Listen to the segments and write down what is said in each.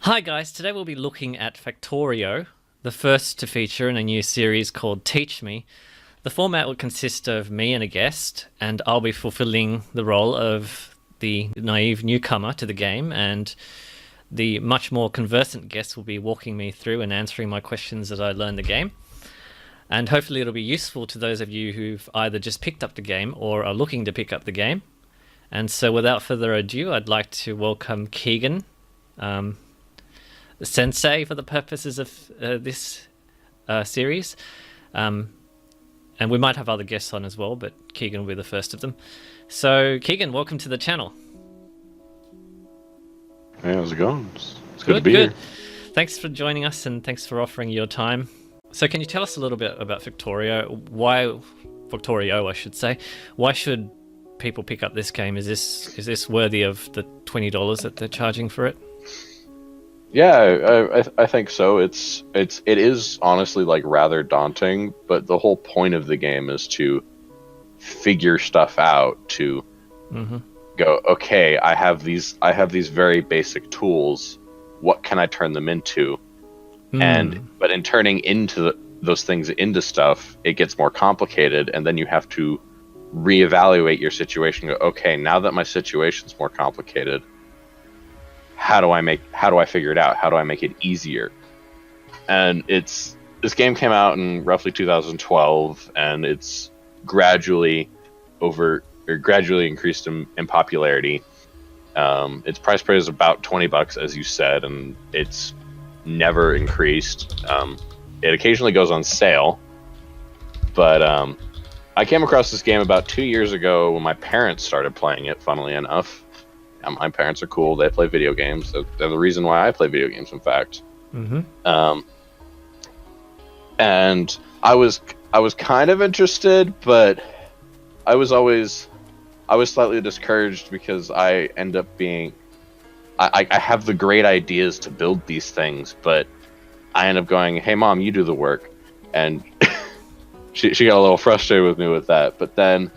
Hi guys, today we'll be looking at Factorio, the first to feature in a new series called Teach Me. The format will consist of me and a guest, and I'll be fulfilling the role of the naive newcomer to the game, and the much more conversant guest will be walking me through and answering my questions as I learn the game. And hopefully it'll be useful to those of you who've either just picked up the game or are looking to pick up the game. And so without further ado, I'd like to welcome Keagan, the sensei for the purposes of this series. And we might have other guests on as well, but Keagan will be the first of them. So Keagan, welcome to the channel. Hey, how's it going? It's good to be here. Thanks for joining us and thanks for offering your time. So can you tell us a little bit about Factorio, I should say. Why should people pick up this game? Is this worthy of the $20 that they're charging for it? Yeah, I think so. It is honestly like rather daunting, but the whole point of the game is to figure stuff out, to go, okay, I have these very basic tools. What can I turn them into? But in turning those things into stuff, it gets more complicated, and then you have to reevaluate your situation. Go, okay, now that my situation's more complicated, how do I figure it out? How do I make it easier? And this game came out in roughly 2012, and it's gradually increased in popularity. Its price point is about $20, as you said, and it's never increased. It occasionally goes on sale, but I came across this game about 2 years ago when my parents started playing it, funnily enough. My parents are cool. They play video games. They're the reason why I play video games, in fact. And I was kind of interested, but I was slightly discouraged because I end up being... I have the great ideas to build these things, but I end up going, hey, Mom, you do the work. And she got a little frustrated with me with that. But then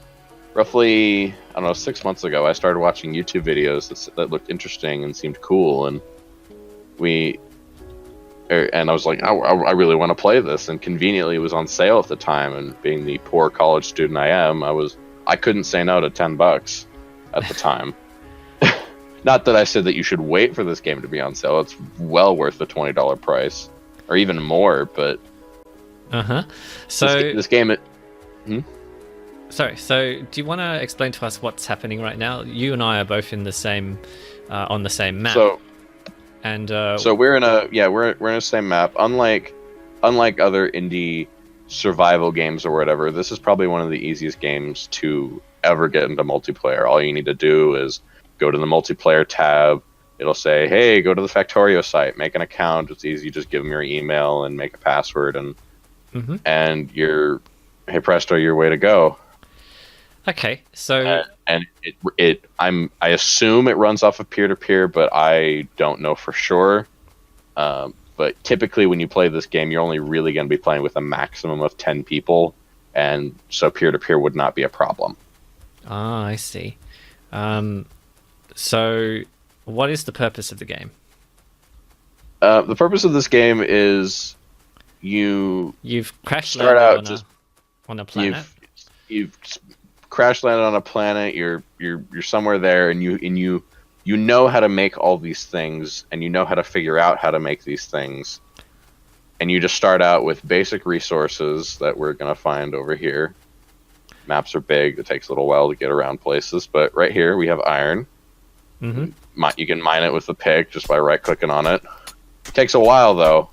roughly, I don't know, 6 months ago, I started watching YouTube videos that looked interesting and seemed cool, and I was like, I really want to play this, and conveniently it was on sale at the time, and being the poor college student I am, I couldn't say no to $10 at the time. Not that I said that you should wait for this game to be on sale. It's well worth the $20 price, or even more, but So this game Sorry, so do you want to explain to us what's happening right now? You and I are both in the same on the same map. So we're in a same map. Unlike other indie survival games or whatever, this is probably one of the easiest games to ever get into multiplayer. All you need to do is go to the multiplayer tab. It'll say, hey, go to the Factorio site, make an account. It's easy. Just give them your email and make a password, and hey presto, you're way to go. Okay, so I assume it runs off of peer-to-peer, but I don't know for sure. But typically when you play this game, you're only really going to be playing with a maximum of 10 people, and so peer-to-peer would not be a problem. Ah, I see. So what is the purpose of the game? The purpose of this game is you've crash start landed out on a planet. You've crash landed on a planet. You're somewhere there, and you know how to make all these things, and you know how to figure out how to make these things, and you just start out with basic resources that we're gonna find over here. Maps are big. It takes a little while to get around places, but right here we have iron. You can mine it with the pick just by right clicking on it. It takes a while though,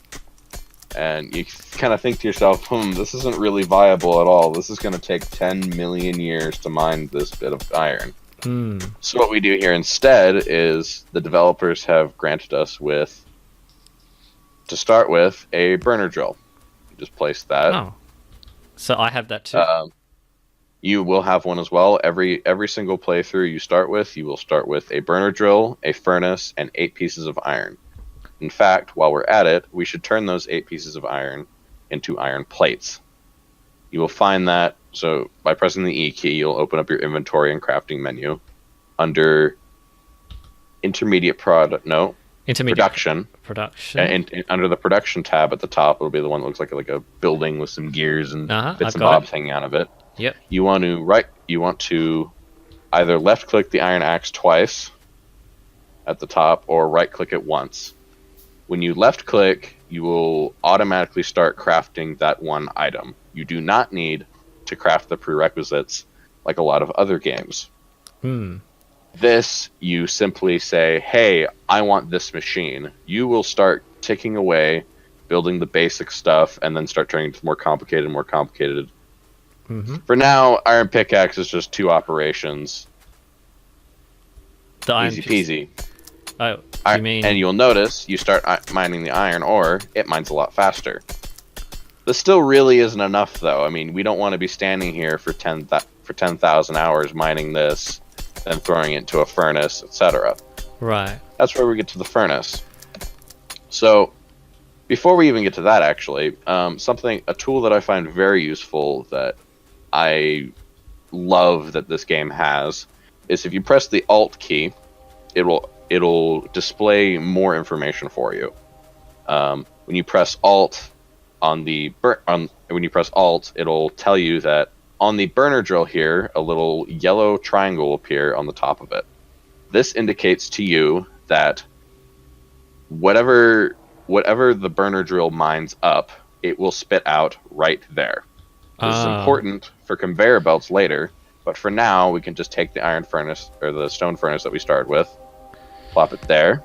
and you kind of think to yourself, this isn't really viable at all. This is going to take 10 million years to mine this bit of iron. So what we do here instead is the developers have granted us to start with, a burner drill. You just place that. Oh, so I have that too. You will have one as well. Every single playthrough you will start with a burner drill, a furnace, and 8 pieces of iron. In fact, while we're at it, we should turn those 8 pieces of iron into iron plates. You will find that, so by pressing the E key, you'll open up your inventory and crafting menu. Under intermediate product, no, Intermediate production. Production. And under the production tab at the top, it'll be the one that looks like a building with some gears and bits and bobs hanging out of it. Yep. You want to either left click the iron axe twice at the top or right click it once. When you left click, you will automatically start crafting that one item. You do not need to craft the prerequisites like a lot of other games. This, you simply say, hey, I want this machine. You will start ticking away, building the basic stuff, and then start turning into more complicated and more complicated. For now, iron pickaxe is just 2 operations. Easy peasy. Oh, you mean... And you'll notice, you start mining the iron ore, it mines a lot faster. This still really isn't enough, though. I mean, we don't want to be standing here for 10,000 hours mining this, then throwing it into a furnace, etc. Right. That's where we get to the furnace. So, before we even get to that, actually, a tool that I find very useful that I love that this game has is if you press the Alt key, it'll display more information for you. When you press Alt when you press Alt, it'll tell you that on the burner drill here, a little yellow triangle will appear on the top of it. This indicates to you that whatever the burner drill mines up, it will spit out right there. This is important for conveyor belts later, but for now, we can just take the iron furnace, or the stone furnace that we started with, plop it there.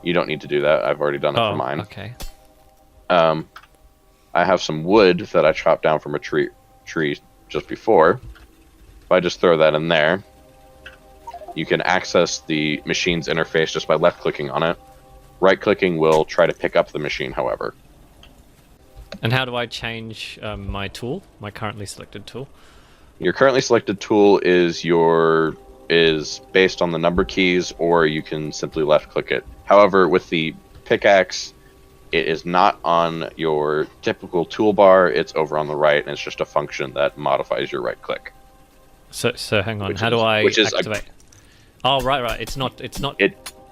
You don't need to do that. I've already done it for mine. Okay. I have some wood that I chopped down from a tree just before. If I just throw that in there, you can access the machine's interface just by left-clicking on it. Right-clicking will try to pick up the machine, however. And how do I change my tool, my currently selected tool? Your currently selected tool is based on the number keys, or you can simply left-click it. However, with the pickaxe, it is not on your typical toolbar. It's over on the right, and it's just a function that modifies your right-click. So hang on. How do I activate? Right. It's not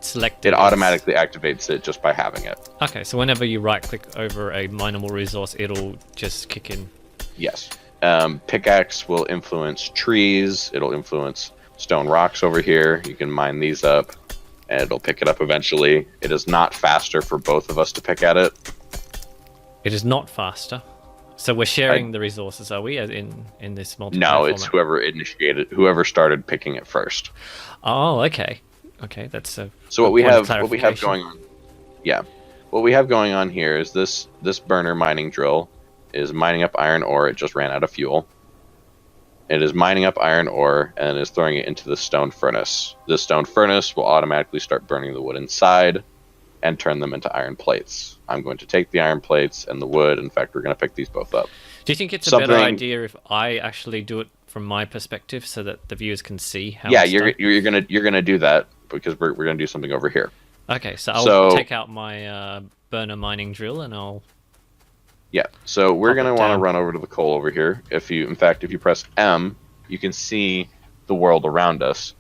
selected. It automatically activates it just by having it. Okay, so whenever you right-click over a mineable resource, it'll just kick in. Yes. Pickaxe will influence trees. It'll influence stone rocks over here. You can mine these up, and it'll pick it up eventually. It is not faster for both of us to pick at it. It is not faster. So we're sharing the resources, are we, in this multiplayer No, it's format? whoever started picking it first. Oh, okay. Okay, that's a So what we have going on. Yeah. What we have going on here is this burner mining drill is mining up iron ore. It just ran out of fuel. It is mining up iron ore and is throwing it into the stone furnace. This stone furnace will automatically start burning the wood inside and turn them into iron plates. I'm going to take the iron plates and the wood. In fact, we're going to pick these both up. Do you think it's a better idea if I actually do it from my perspective so that the viewers can see how? Yeah, you're gonna do that because we're gonna do something over here. Okay, so I'll take out my burner mining drill and I'll. Yeah, so we're going to want to run over to the coal over here. If you press M, you can see the world around us.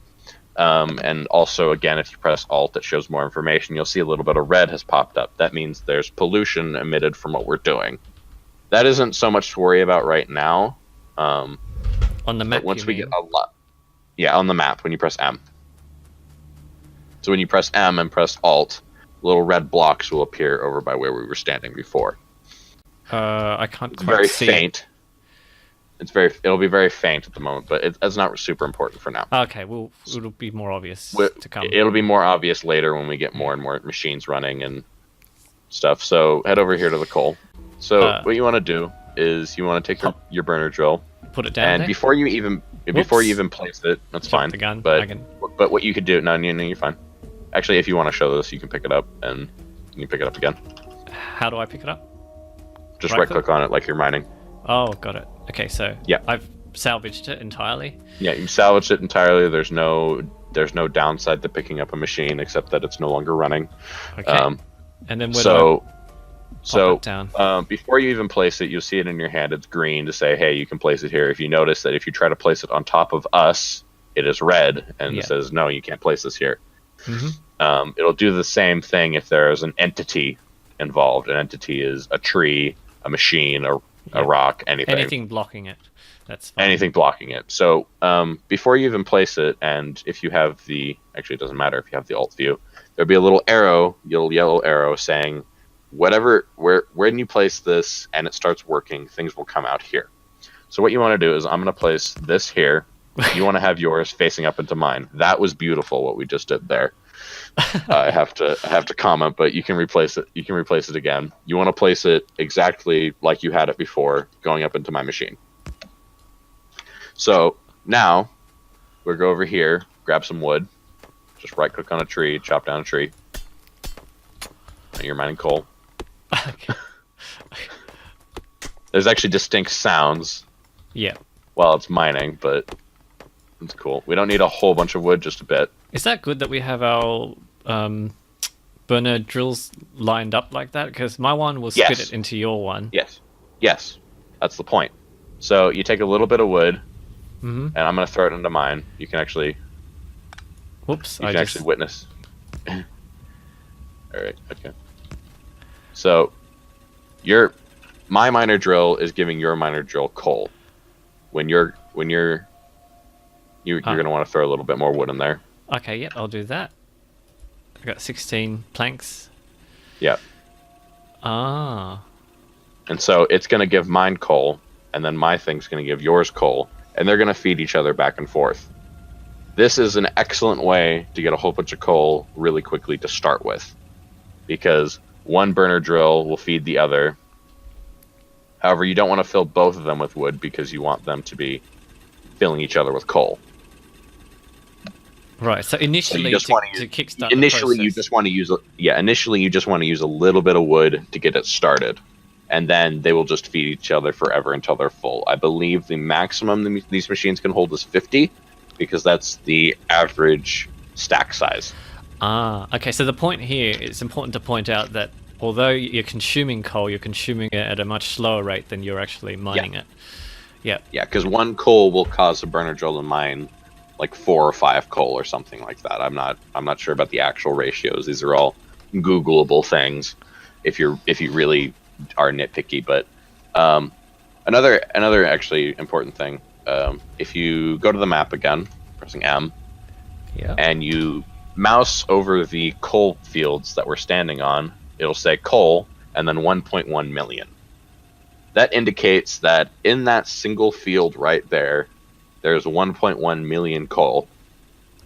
And also, again, if you press Alt, it shows more information. You'll see a little bit of red has popped up. That means there's pollution emitted from what we're doing. That isn't so much to worry about right now. On the map, once we get a lot. Yeah, on the map, when you press M. So when you press M and press Alt, little red blocks will appear over by where we were standing before. I can't quite very see. Faint. It'll be very faint at the moment, but it's not super important for now. Okay, it'll be more obvious to come. It'll be more obvious later when we get more and more machines running and stuff. So head over here to the coal. So what you want to do is you want to take your burner drill, put it down, and there? before you even place it, that's fine. The gun. But what you could do, no, you're fine. Actually, if you want to show this, you can pick it up and you pick it up again. How do I pick it up? Just right click on it like you're mining. Oh, got it. Okay, so yeah, I've salvaged it entirely. Yeah, you salvaged it entirely. There's no downside to picking up a machine except that it's no longer running. Okay. And then where do I pop it down? Before you even place it, you'll see it in your hand. It's green to say, hey, you can place it here. If you notice that if you try to place it on top of us, it is red and it says, no, you can't place this here. It'll do the same thing if there is an entity involved. An entity is a tree, a machine, a rock, anything. Anything blocking it. That's fine. Anything blocking it. So before you even place it, and if you have actually it doesn't matter if you have the alt view, there'll be a little arrow, yellow arrow saying, when you place this and it starts working, things will come out here. So what you want to do is I'm going to place this here. You want to have yours facing up into mine. That was beautiful what we just did there. I have to comment, but you can replace it. You can replace it again. You want to place it exactly like you had it before, going up into my machine. So now we'll go over here, grab some wood, just right click on a tree, chop down a tree. And you're mining coal. Okay. There's actually distinct sounds. Yeah. While it's mining, but it's cool. We don't need a whole bunch of wood, just a bit. Is that good that we have our burner drills lined up like that? Because my one will spit it into your one. Yes. That's the point. So you take a little bit of wood, mm-hmm. and I'm going to throw it into mine. You can actually... Whoops. Actually witness. All right, okay. So my miner drill is giving your miner drill coal. When you're going to want to throw a little bit more wood in there. Okay, yep, I'll do that. I got 16 planks. Yeah. Ah. And so it's going to give mine coal, and then my thing's going to give yours coal, and they're going to feed each other back and forth. This is an excellent way to get a whole bunch of coal really quickly to start with, because one burner drill will feed the other. However, you don't want to fill both of them with wood because you want them to be filling each other with coal. Right. So initially, to kickstart initially the you just want to use initially you just want to use a little bit of wood to get it started, and then they will just feed each other forever until they're full. I believe the maximum these machines can hold is 50, because that's the average stack size. Ah, okay. So the point here, it's important to point out that although you're consuming coal, you're consuming it at a much slower rate than you're actually mining it. Yeah. Yeah, because one coal will cause a burner drill to mine like 4 or 5 coal or something like that. I'm not sure about the actual ratios. These are all Googleable things if you really are nitpicky. But another actually important thing, if you go to the map again, pressing M, and you mouse over the coal fields that we're standing on, it'll say coal and then 1.1 million. That indicates that in that single field right there, there's 1.1 million coal.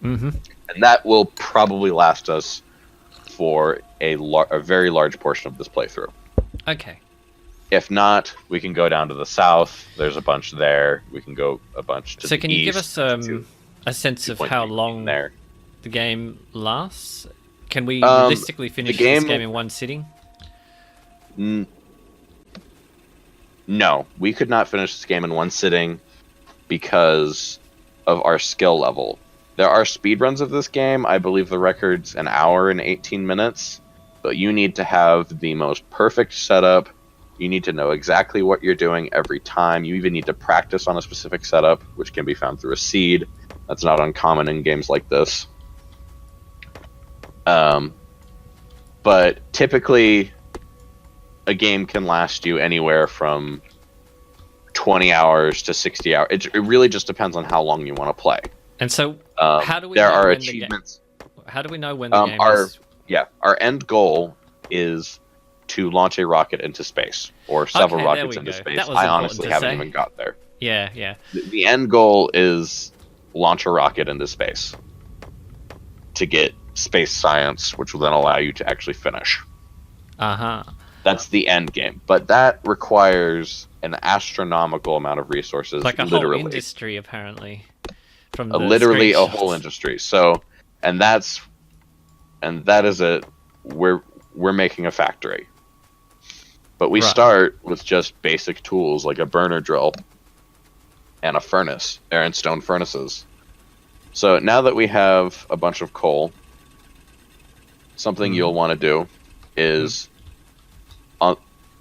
Mm-hmm. And that will probably last us for a very large portion of this playthrough. Okay. If not, we can go down to the south. There's a bunch there. We can go a bunch to the east. So can you give us a sense of how long the game lasts? Can we realistically finish this game in one sitting? No, we could not finish this game in one sitting because of our skill level. There are speedruns of this game. I believe the record's an hour and 18 minutes, but you need to have the most perfect setup. You need to know exactly what you're doing every time. You even need to practice on a specific setup, which can be found through a seed. That's not uncommon in games like this. But typically, a game can last you anywhere from 20 hours to 60 hours. It really just depends on how long you want to play. And so, how do we there know are when achievements. How do we know when the game is? Yeah, our end goal is to launch a rocket into space, or several rockets into space. I honestly haven't even got there. Yeah. The end goal is launch a rocket into space to get space science, which will then allow you to actually finish. That's the end game, but that requires an astronomical amount of resources. Like a whole industry, apparently. From literally a whole industry. So, that is it. We're making a factory, but we start with just basic tools like a burner drill and a furnace, and stone furnaces. So now that we have a bunch of coal, something you'll want to do is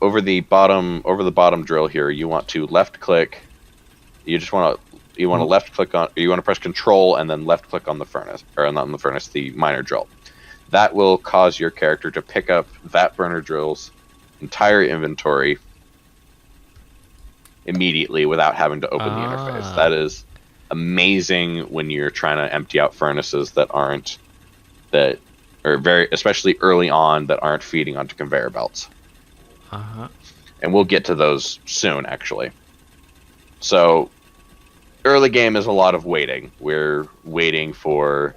over the bottom drill here, you want to left click. You want to left click on. You want to press Control and then left click on the furnace, or not on the furnace, the miner drill. that will cause your character to pick up that burner drill's entire inventory immediately without having to open the interface. That is amazing when you're trying to empty out furnaces that aren't especially early on, that aren't feeding onto conveyor belts. And we'll get to those soon, actually. So early game is a lot of waiting. We're waiting for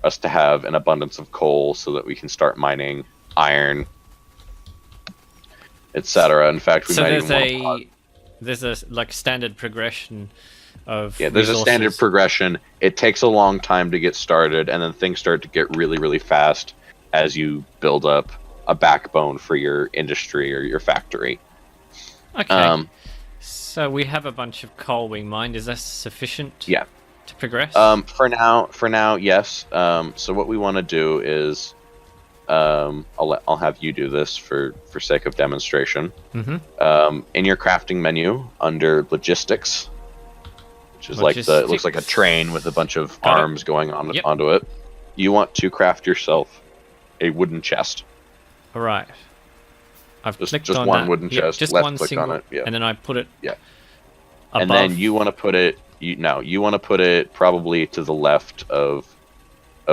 us to have an abundance of coal so that we can start mining iron, etc. In fact, we might even there's a like standard progression of there's resources. a standard progression. It takes a long time to get started, and then things start to get really, really fast as you build up a backbone for your industry or your factory. Okay. So we have a bunch of coal we mined. Is that sufficient? Yeah. To progress? For now, yes. So what we want to do is, I'll have you do this for sake of demonstration. In your crafting menu under logistics, which is it looks like a train with a bunch of arms going onto it. You want to craft yourself a wooden chest. All right. I've clicked just on one that. wooden chest. Just left one click single, on it. Yeah. And then I put it. Yeah. Above. And then you want to put it. You want to put it probably to the left of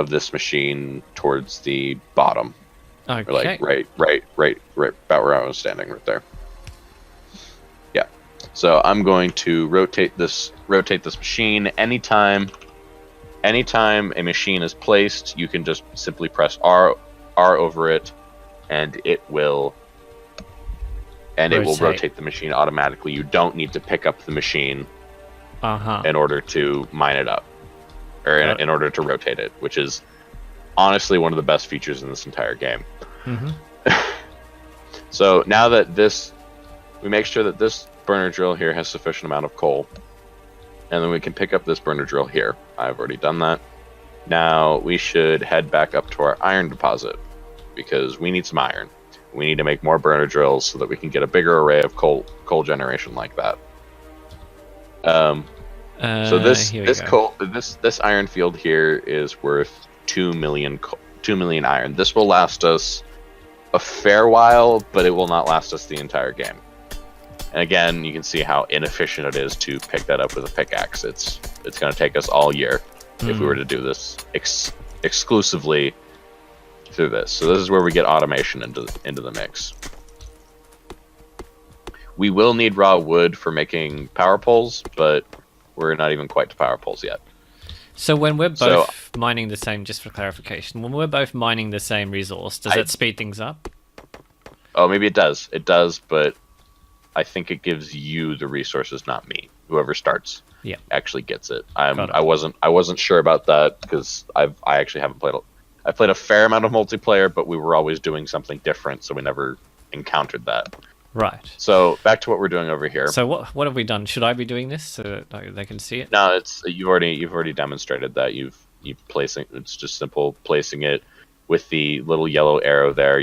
this machine towards the bottom. Okay. Or like right about where I was standing, right there. Yeah. So I'm going to rotate this machine. Anytime a machine is placed, you can just simply press R over it, and it will rotate the machine automatically. You don't need to pick up the machine in order to mine it up, or in order to rotate it, which is honestly one of the best features in this entire game. So now that we make sure that this burner drill here has sufficient amount of coal, and then we can pick up this burner drill here. I've already done that. Now we should head back up to our iron deposit, because we need some iron. We need to make more burner drills so that we can get a bigger array of coal generation like that. So this iron field here is worth 2 million iron. This will last us a fair while, but it will not last us the entire game. And again, you can see how inefficient it is to pick that up with a pickaxe. It's going to take us all year if we were to do this exclusively through this. So this is where we get automation into the mix. We will need raw wood for making power poles, but we're not even quite to power poles yet. So when we're both mining the same, just for clarification, when we're both mining the same resource, does that speed things up? Oh, maybe it does. It does, but I think it gives you the resources, not me. Whoever starts actually gets it. I wasn't sure about that because I actually haven't played. I played a fair amount of multiplayer, but we were always doing something different, so we never encountered that. Right. So back to what we're doing over here. So what have we done? Should I be doing this so that they can see it? No, you've already demonstrated that. You've placing. It's just simple placing it with the little yellow arrow there.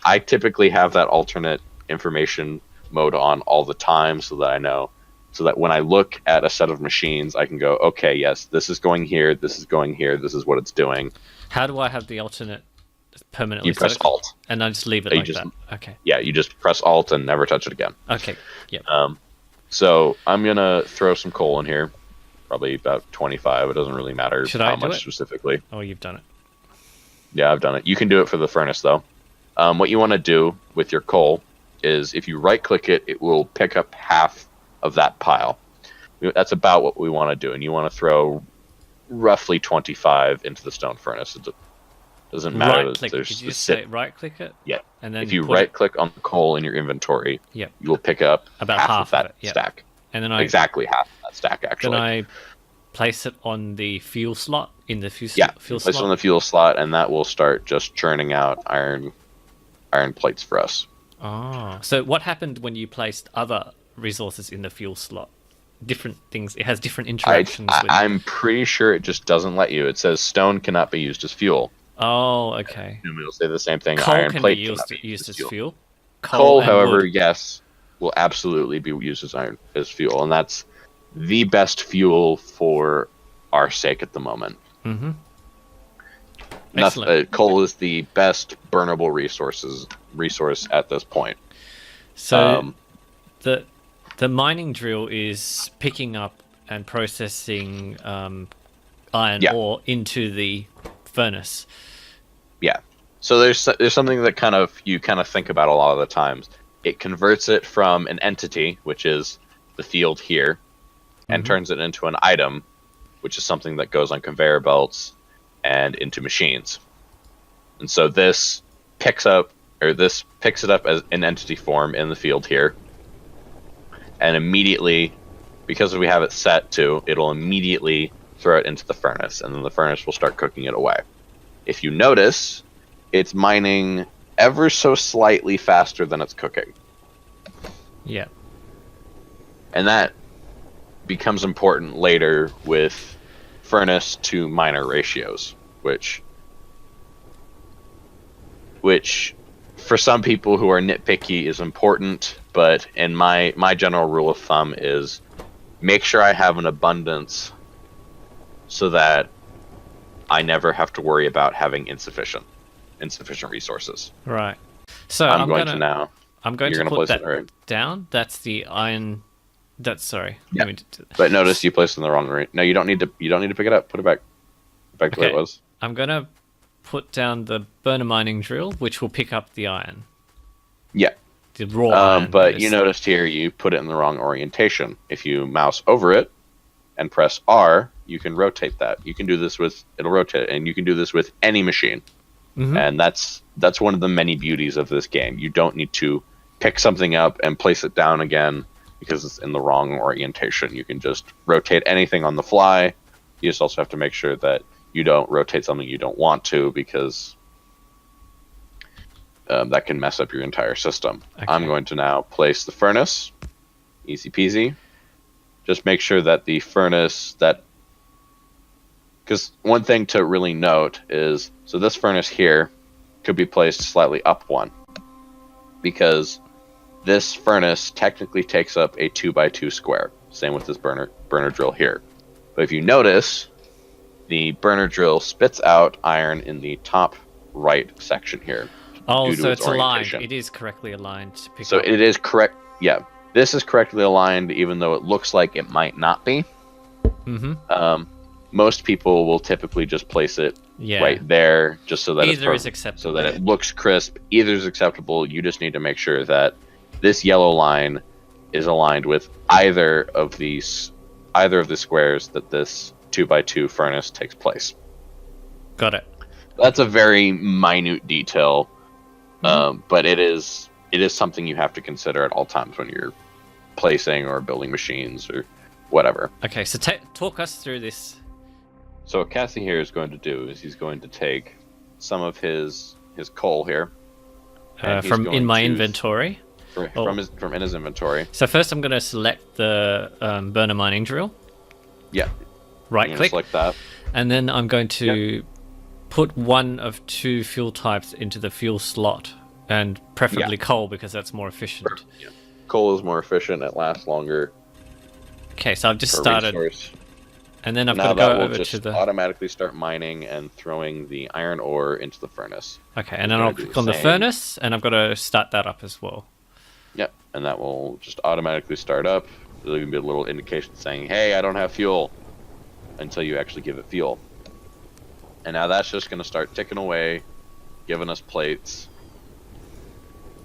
I typically have that alternate information mode on all the time so that I know, so that when I look at a set of machines, I can go, okay, yes, this is going here, this is going here, this is what it's doing. How do I have the alternate permanently? You press Alt. And I just leave it like that? Okay. Yeah, you just press Alt and never touch it again. Okay, yep. So I'm going to throw some coal in here, probably about 25. It doesn't really matter how much specifically. Oh, you've done it. Yeah, I've done it. You can do it for the furnace, though. What you want to do with your coal is if you right-click it, it will pick up half of that pile. That's about what we want to do, and you want to throw roughly 25 into the stone furnace. It doesn't matter. Right-click. Did you say right-click it? Yeah. And then if you right-click on the coal in your inventory, you will pick up about half of that stack. And then exactly half of that stack, actually. Then I place it on the fuel slot in the fuel place slot. It on the fuel slot, and that will start just churning out iron plates for us. Oh, so what happened when you placed other resources in the fuel slot? Different things. It has different interactions. I'm pretty sure it just doesn't let you. It says stone cannot be used as fuel. Oh, okay. And we'll say the same thing. Coal iron can plate be used as fuel. Coal, however, yes, will absolutely be used as fuel, and that's the best fuel for our sake at the moment. Excellent. Coal is the best burnable resource at this point. So the mining drill is picking up and processing iron ore into the furnace. Yeah. So there's something that you think about a lot of the times. It converts it from an entity, which is the field here, and turns it into an item, which is something that goes on conveyor belts and into machines. And so this picks it up as an entity form in the field here, and immediately, because we have it set to, it'll immediately throw it into the furnace, and then the furnace will start cooking it away. If you notice, it's mining ever so slightly faster than it's cooking. Yeah. And that becomes important later with furnace to miner ratios, which for some people who are nitpicky is important, but in my general rule of thumb is make sure I have an abundance so that I never have to worry about having insufficient resources. Right. So I'm going to put that right. down. That's the iron. That's sorry. Yeah. But notice you placed it in the wrong right. No, you don't need to pick it up. Put it back. Back to where it was. I'm gonna put down the burner mining drill, which will pick up the iron. Yeah. The raw iron. But you noticed here you put it in the wrong orientation. If you mouse over it and press R, you can rotate that. You can do this it'll rotate, and you can do this with any machine. Mm-hmm. And that's one of the many beauties of this game. You don't need to pick something up and place it down again because it's in the wrong orientation. You can just rotate anything on the fly. You just also have to make sure that you don't rotate something you don't want to, because that can mess up your entire system. Okay. I'm going to now place the furnace. Easy peasy. Just make sure that the furnace because one thing to really note is, so this furnace here could be placed slightly up one, because this furnace technically takes up a 2x2 square. Same with this burner drill here. But if you notice, the burner drill spits out iron in the top right section here. Oh, so it's aligned. It is correctly aligned to pick up. So it is correct. Yeah, this is correctly aligned, even though it looks like it might not be. Mm-hmm. Most people will typically just place it right there, just so that either is acceptable, so that it looks crisp. Either is acceptable. You just need to make sure that this yellow line is aligned with either of the squares that this 2x2 furnace takes place. Got it. That's a very minute detail, but it is something you have to consider at all times when you're placing or building machines or whatever. Okay, so talk us through this. So what Cassie here is going to do is he's going to take some of his coal here from in my inventory. From in his inventory. So first I'm going to select the burner mining drill. Yeah. Right click. Select that. And then I'm going to put one of two fuel types into the fuel slot, and preferably coal, because that's more efficient. Yeah. Coal is more efficient. It lasts longer. Okay, so I've just started. Resource. And then I've got to go over to the... automatically start mining and throwing the iron ore into the furnace. Okay, and then I'll click on the furnace, and I've got to start that up as well. Yep, and that will just automatically start up. There'll even be a little indication saying, hey, I don't have fuel, until you actually give it fuel. And now that's just going to start ticking away, giving us plates,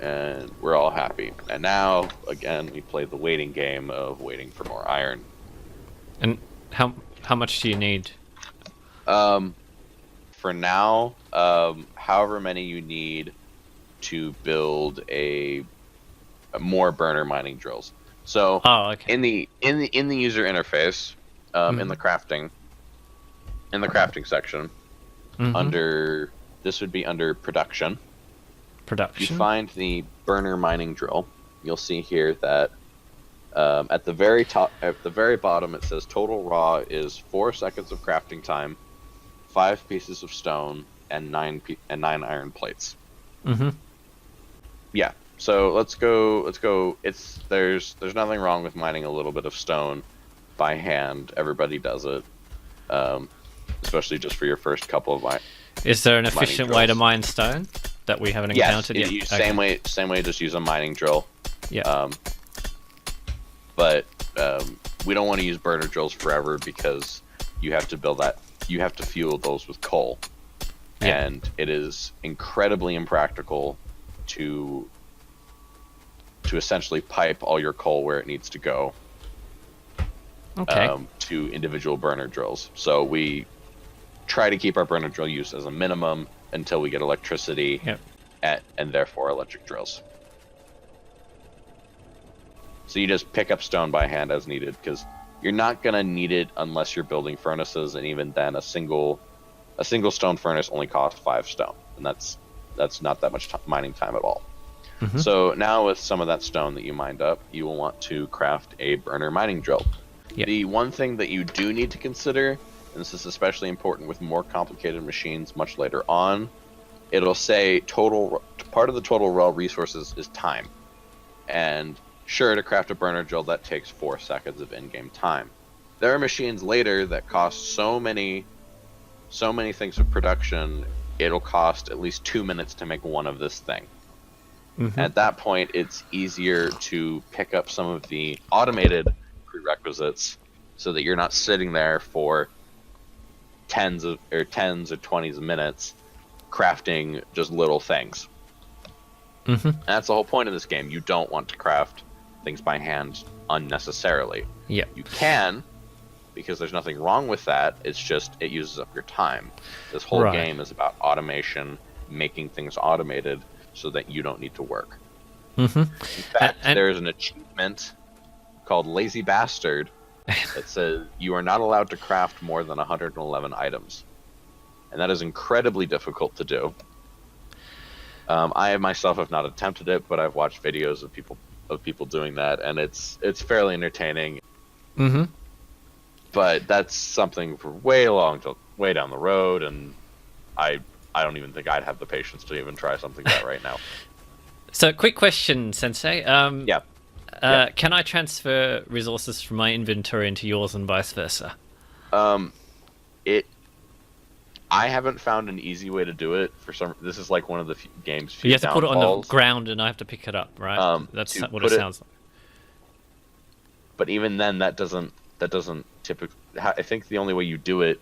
and we're all happy. And now, again, we play the waiting game of waiting for more iron. And how much do you need? For now, however many you need to build a more burner mining drills. So in the user interface, in the crafting section, under this would be under production. You find the burner mining drill. You'll see here that at the very bottom, it says total raw is 4 seconds of crafting time, 5 pieces of stone, and 9 iron plates. Yeah. So let's go. There's nothing wrong with mining a little bit of stone by hand. Everybody does it, especially just for your first couple of Is there an mining efficient way to drills. mine stone that we haven't Yes, encountered yet? same way. Just use a mining drill. Yeah. But we don't want to use burner drills forever because you have to build that. You have to fuel those with coal, Yeah. and it is incredibly impractical to essentially pipe all your coal where it needs to go. Okay. To individual burner drills. So we try to keep our burner drill use as a minimum until we get electricity, Yep. and therefore electric drills. So you just pick up stone by hand as needed, because you're not gonna need it unless you're building furnaces, and even then, a single stone furnace only costs 5 stone, and that's not that much mining time at all. Mhm. So now with some of that stone that you mined up, you will want to craft a burner mining drill. Yeah. The one thing that you do need to consider, and this is especially important with more complicated machines much later on, it'll say part of the total raw resources is time. And sure, to craft a burner drill, that takes 4 seconds of in-game time. There are machines later that cost so many things of production, it'll cost at least 2 minutes to make one of this thing. Mhm. At that point, it's easier to pick up some of the automated prerequisites so that you're not sitting there for tens or 20s of minutes crafting just little things. Mhm. And that's the whole point of this game. You don't want to craft things by hand unnecessarily. Yeah. You can, because there's nothing wrong with that. It's just it uses up your time. This whole Right. game is about automation, making things automated so that you don't need to work. Mhm. In fact, And- there's an achievement called Lazy Bastard that says you are not allowed to craft more than 111 items. And that is incredibly difficult to do. I myself have not attempted it, but I've watched videos of people doing that, and it's fairly entertaining. Mhm. But that's something for way down the road, and I don't even think I'd have the patience to even try something like that right now. So, quick question, Sensei. Yeah. Can I transfer resources from my inventory into yours and vice versa? I haven't found an easy way to do it. This is like one of the game's few You have to put it on the downfalls. ground, and I have to pick it up, right? That's to what put it it- sounds like. But even then, that doesn't typically. I think the only way you do it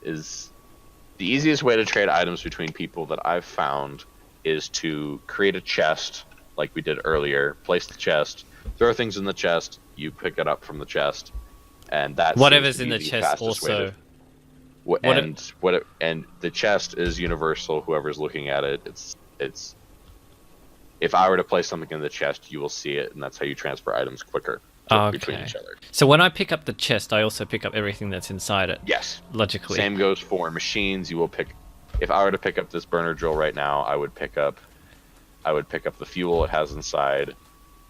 is the easiest way to trade items between people that I've found is to create a chest like we did earlier. Place the chest, throw things in the chest, you pick it up from the chest, and that Whatever's seems to in be the the chest fastest way also. and the chest is universal. Whoever's looking at it, it's. If I were to place something in the chest, you will see it, and that's how you transfer items quicker between each other. So when I pick up the chest, I also pick up everything that's inside it. Yes. Logically. Same goes for machines. You will pick. If I were to pick up this burner drill right now, I would pick up the fuel it has inside,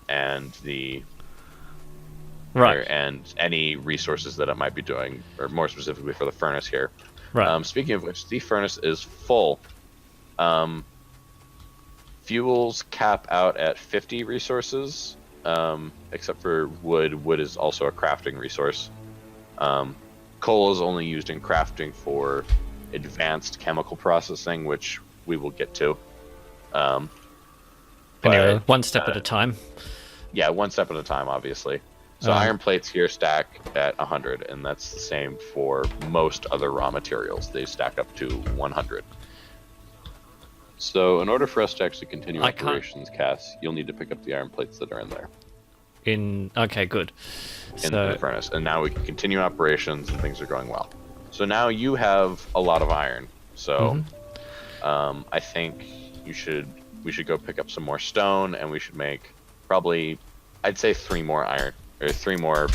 and Right. and any resources that it might be doing, or more specifically for the furnace here. Right. Speaking of which, the furnace is full. Fuels cap out at 50 resources, except for wood. Wood is also a crafting resource. Coal is only used in crafting for advanced chemical processing, which we will get to. Anyway, one step at a time. Yeah, one step at a time, obviously. So iron plates here stack at 100, and that's the same for most other raw materials. They stack up to 100. So in order for us to actually continue operations, Cass, you'll need to pick up the iron plates that are in there. Okay, good. In the furnace. And now we can continue operations, and things are going well. So now you have a lot of iron. So I think we should go pick up some more stone, and we should make probably, I'd say 3 more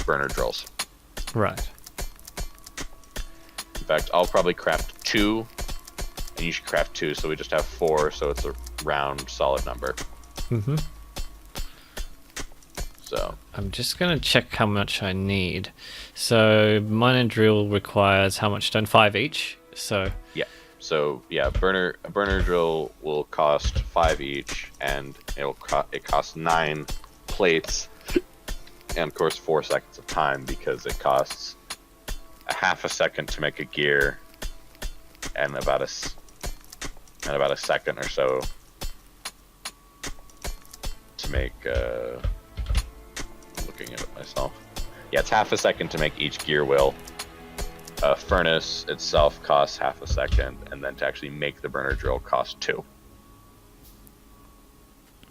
burner drills. Right. In fact, I'll probably craft 2, and you should craft 2, so we just have 4, so it's a round, solid number. Mm-hmm. So I'm just going to check how much I need. So mine and drill requires how much stone? 5 each. So a burner drill will cost 5 each, and it costs 9 plates, and of course 4 seconds of time, because it costs a half a second to make a gear, and about and about a second or so to make. Looking at it myself. Yeah, it's half a second to make each gear wheel. Furnace itself costs half a second, and then to actually make the burner drill costs 2.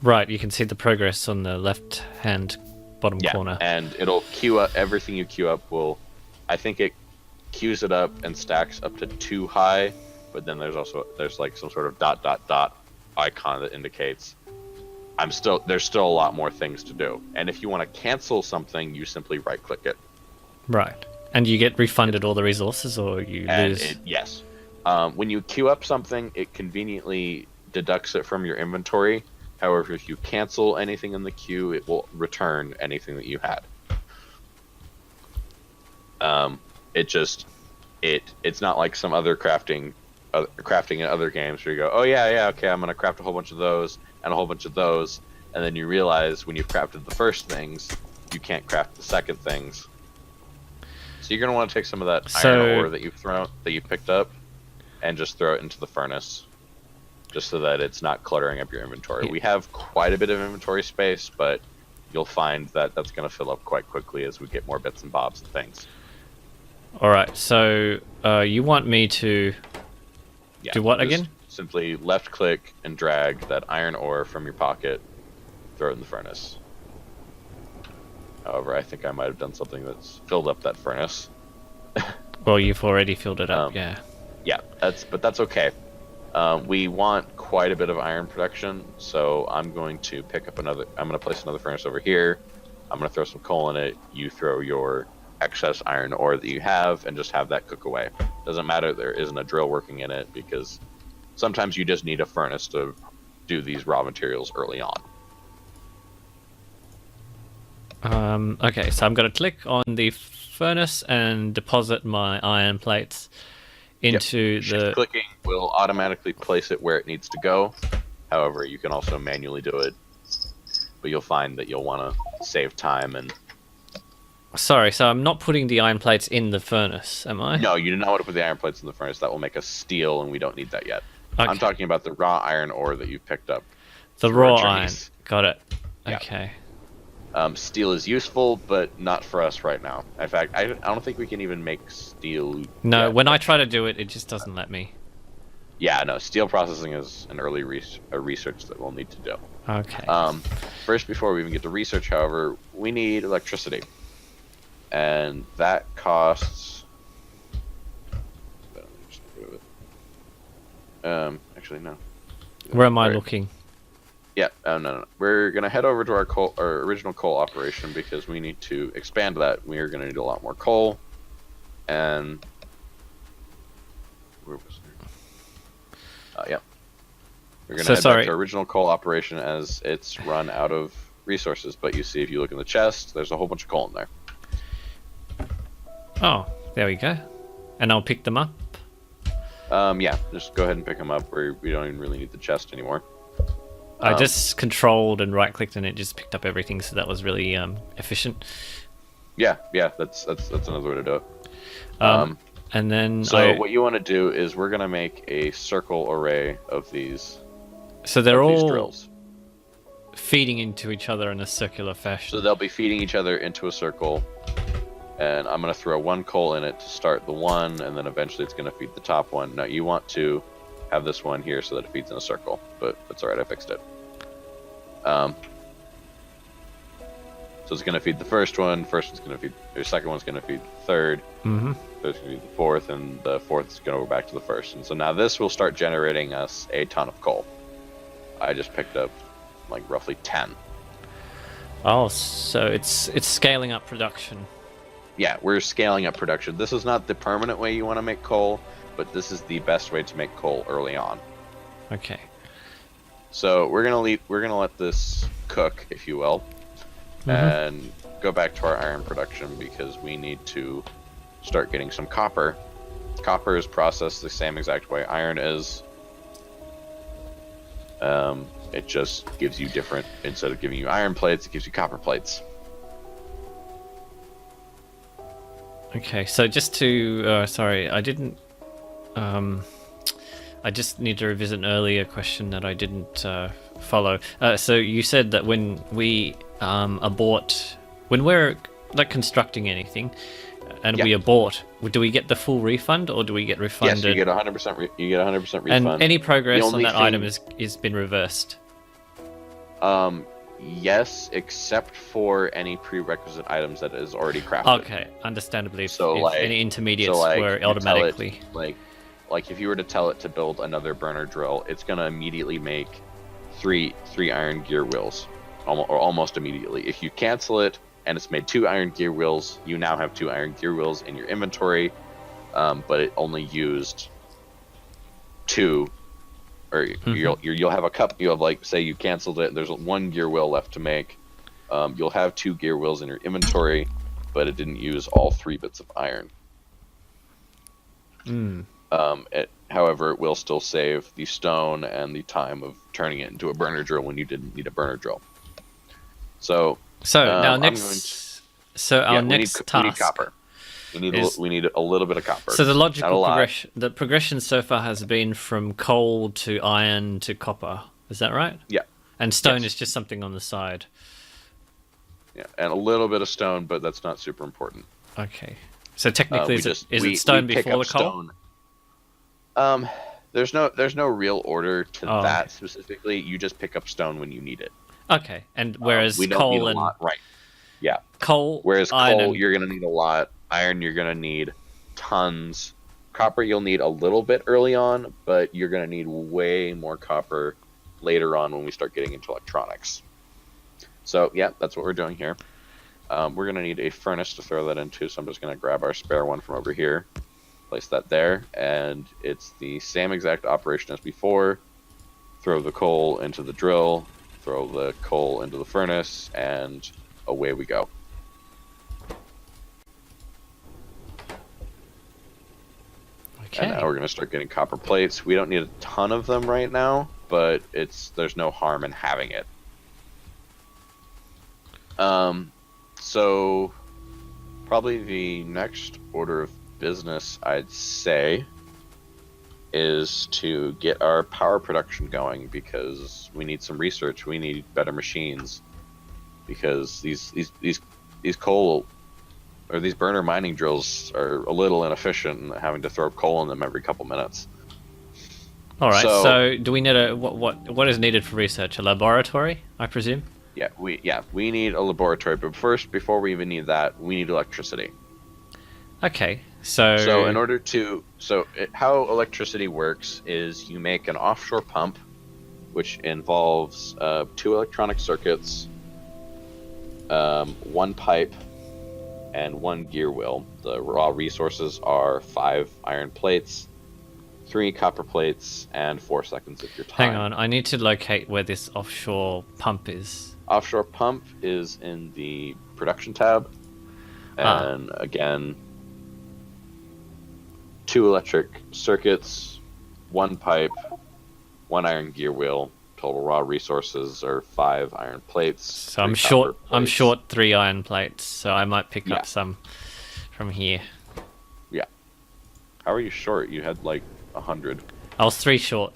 Right, you can see the progress on the left-hand bottom corner. And it'll queue up everything you queue up. I think it queues it up and stacks up to 2 high, but then there's like some sort of ... icon that indicates there's still a lot more things to do. And if you want to cancel something, you simply right-click it. Right. And you get refunded all the resources, or you lose? Yes. When you queue up something, it conveniently deducts it from your inventory. However, if you cancel anything in the queue, it will return anything that you had. It's not like some other crafting in other games where you go, oh yeah, okay, I'm gonna craft a whole bunch of those and a whole bunch of those, and then you realize when you've crafted the first things, you can't craft the second things. So you're gonna want to take some of that iron ore that you picked up, and just throw it into the furnace, just so that it's not cluttering up your inventory. We have quite a bit of inventory space, but you'll find that that's gonna fill up quite quickly as we get more bits and bobs and things. All right. So you want me to do what again? Simply left click and drag that iron ore from your pocket, throw it in the furnace. However, I think I might have done something that's filled up that furnace. Well, you've already filled it up, yeah. Yeah, that's okay. We want quite a bit of iron production, so I'm going to place another furnace over here. I'm going to throw some coal in it. You throw your excess iron ore that you have and just have that cook away. Doesn't matter there isn't a drill working in it, because sometimes you just need a furnace to do these raw materials early on. Okay, so I'm going to click on the furnace and deposit my iron plates into the... Shift clicking will automatically place it where it needs to go. However, you can also manually do it, but you'll find that you'll want to save time and... Sorry, so I'm not putting the iron plates in the furnace, am I? No, you do not want to put the iron plates in the furnace. That will make us steel, and we don't need that yet. Okay. I'm talking about the raw iron ore that you picked up. The raw iron. Got it. Yeah. Okay. Steel is useful, but not for us right now. In fact, I don't think we can even make steel. No, yet. When I try to do it, it just doesn't let me. Yeah, no, steel processing is an early research that we'll need to do. Okay. First, before we even get to research, however, we need electricity. And that costs... Actually, no. Where am I looking? Yeah, no. We're going to head over to our original coal operation, because we need to expand that. We are going to need a lot more coal. And... Where was it? Yeah. We're going to head back to our original coal operation as it's run out of resources. But you see, if you look in the chest, there's a whole bunch of coal in there. Oh, there we go. And I'll pick them up? Yeah, just go ahead and pick them up. We don't even really need the chest anymore. I just controlled and right-clicked and it just picked up everything, so that was really efficient. Yeah, that's another way to do it. And then what you want to do is we're going to make a circle array of these. So they're all drills feeding into each other in a circular fashion. So they'll be feeding each other into a circle. And I'm going to throw 1 coal in it to start the one, and then eventually it's going to feed the top one. Now, you want to have this one here so that it feeds in a circle, but that's alright, I fixed it. So it's going to feed the first one's going to feed, the second one's going to feed the third, third's going to feed the fourth, and the fourth is going to go back to the first. And so now this will start generating us a ton of coal. I just picked up like roughly 10. Oh, so it's scaling up production. Yeah, we're scaling up production. This is not the permanent way you want to make coal, but this is the best way to make coal early on. Okay. So we're gonna let this cook, if you will, and go back to our iron production, because we need to start getting some copper. Copper is processed the same exact way iron is. It just gives you different. Instead of giving you iron plates, it gives you copper plates. Okay, so just to sorry, I didn't I just need to revisit an earlier question that I didn't follow. So you said that when we abort, when we're like constructing anything, and we abort, do we get the full refund or do we get refunded? Yes, you get 100%. You get 100% refund. And any progress on that item is been reversed. Yes, except for any prerequisite items that is already crafted. Okay, understandably. So if like any intermediates were automatically like if you were to tell it to build another burner drill, it's gonna immediately make three iron gear wheels, almost immediately. If you cancel it and it's made 2 iron gear wheels, you now have 2 iron gear wheels in your inventory, but it only used 2. Or you'll have a cup. You have, like, say you canceled it. There's 1 gear wheel left to make. You'll have 2 gear wheels in your inventory, but it didn't use all 3 bits of iron. However, it will still save the stone and the time of turning it into a burner drill when you didn't need a burner drill. So now our next task. We need copper. We need a little bit of copper. So the progression so far has been from coal to iron to copper. Is that right? Yeah. And stone is just something on the side. Yeah, and a little bit of stone, but that's not super important. Okay. So technically, is it stone before the coal? Stone. There's no real order to that specifically. You just pick up stone when you need it. Okay. And whereas we don't coal need a and lot, right? Yeah. Coal. Whereas coal, you're gonna need a lot. Iron, you're gonna need tons. Copper, you'll need a little bit early on, but you're gonna need way more copper later on when we start getting into electronics. So yeah, that's what we're doing here. We're gonna need a furnace to throw that into, so I'm just gonna grab our spare one from over here, place that there, and it's the same exact operation as before. Throw the coal into the drill, throw the coal into the furnace, and away we go. Okay. And now we're going to start getting copper plates. We don't need a ton of them right now, but there's no harm in having it. So probably the next order of business, I'd say, is to get our power production going, because we need some research. We need better machines, because these coal or these burner mining drills are a little inefficient, and having to throw coal in them every couple minutes. All right. So do we need what is needed for research? A laboratory, I presume. Yeah, we need a laboratory, but first, before we even need that, we need electricity. Okay. So how electricity works is you make an offshore pump, which involves 2 electronic circuits, 1 pipe, and 1 gear wheel. The raw resources are 5 iron plates, 3 copper plates, and 4 seconds of your time. Hang on, I need to locate where this offshore pump is. Offshore pump is in the production tab, and again, 2 electric circuits, 1 pipe, 1 iron gear wheel. Total raw resources are 5 iron plates. So I'm short 3 iron plates, so I might pick up some from here. Yeah. How are you short? You had like 100. I was 3 short.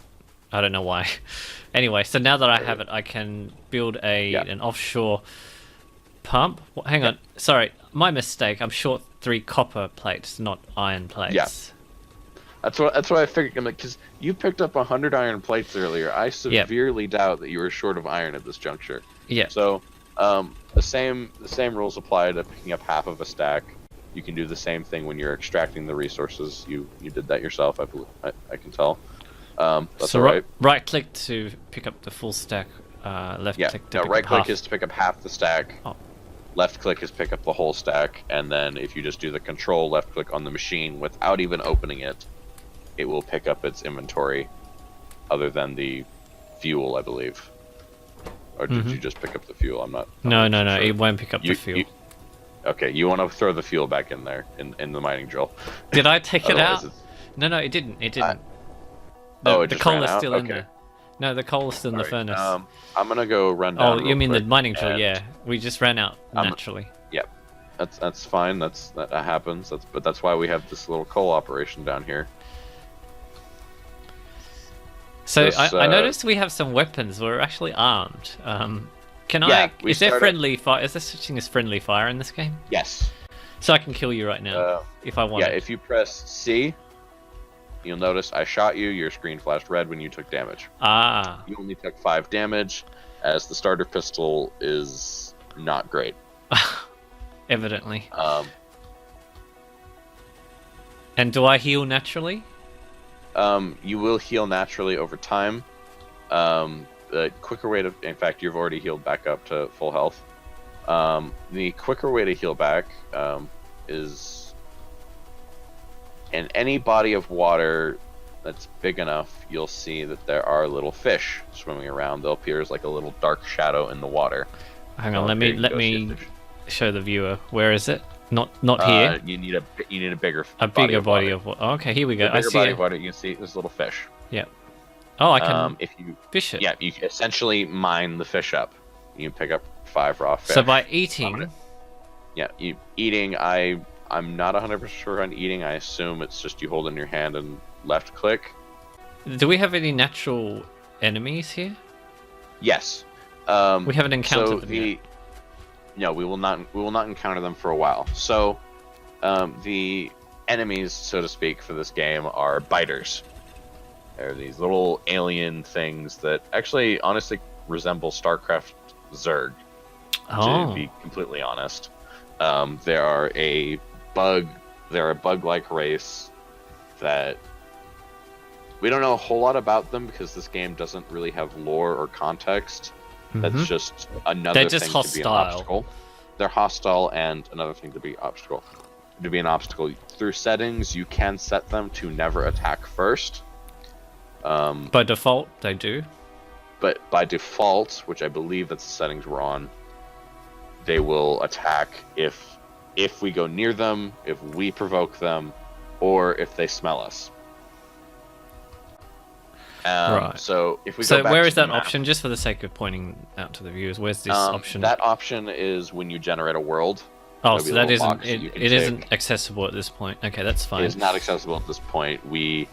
I don't know why. Anyway, so now that I have it, I can build an offshore pump. Hang on. Sorry, my mistake. I'm short 3 copper plates, not iron plates. Yeah. That's what I figured. I'm like, because you picked up 100 iron plates earlier. I severely doubt that you were short of iron at this juncture. Yeah. So, the same rules apply to picking up half of a stack. You can do the same thing when you're extracting the resources. You did that yourself, I can tell. That's so all right. Right click to pick up the full stack. Left click to pick right up click half. is to pick up half the stack. Oh. Left click is pick up the whole stack, and then if you just do the control left click on the machine without even opening it, it will pick up its inventory, other than the fuel, I believe. Or did you just pick up the fuel? I'm not. No. Sure. It won't pick up the fuel. Okay, you want to throw the fuel back in there in the mining drill. Did I take it out? No, it didn't. It didn't. The coal is still in there. No, the coal is still in the furnace. I'm gonna go run down. Oh, you mean the mining drill? Yeah, we just ran out naturally. Yep, that's fine. That happens. That's why we have this little coal operation down here. So This, I noticed we have some weapons. We're actually armed. Can Yeah, I? Is there friendly fire? Is there such thing as friendly fire in this game? Yes. So I can kill you right now if I want. Yeah, if you press C, you'll notice I shot you. Your screen flashed red when you took damage. Ah. You only took 5 damage, as the starter pistol is not great. Evidently. And do I heal naturally? You will heal naturally over time. The quicker way to, in fact, you've already healed back up to full health. The quicker way to heal back is in any body of water that's big enough. You'll see that there are little fish swimming around. They'll appear as like a little dark shadow in the water. Hang on, let me show the viewer. Where is it? Not here. You need a bigger body of water. Okay, here we go. I see body of water. You can see this little fish. Yeah. Oh, I can if you fish it. Yeah, you can essentially mine the fish up. You can pick up 5 raw fish. So by eating. Yeah, eating. I'm not 100% sure on eating. I assume it's just you hold in your hand and left click. Do we have any natural enemies here? Yes. We haven't encountered them yet. No, we will not encounter them for a while. So, the enemies, so to speak, for this game are biters. They're these little alien things that actually, honestly, resemble StarCraft Zerg. To be completely honest, they are a bug-like race that we don't know a whole lot about them because this game doesn't really have lore or context. That's just another thing to be an obstacle. They're hostile and another thing to be an obstacle. Through settings, you can set them to never attack first. By default, they do. But by default, which I believe that's the settings we're on, they will attack if we go near them, if we provoke them, or if they smell us. Right. So if we go back where to is that the map, option? Just for the sake of pointing out to the viewers, where's this option? That option is when you generate a world. Oh, so that isn't it isn't accessible at this point. Okay, that's fine. It is not accessible at this point. We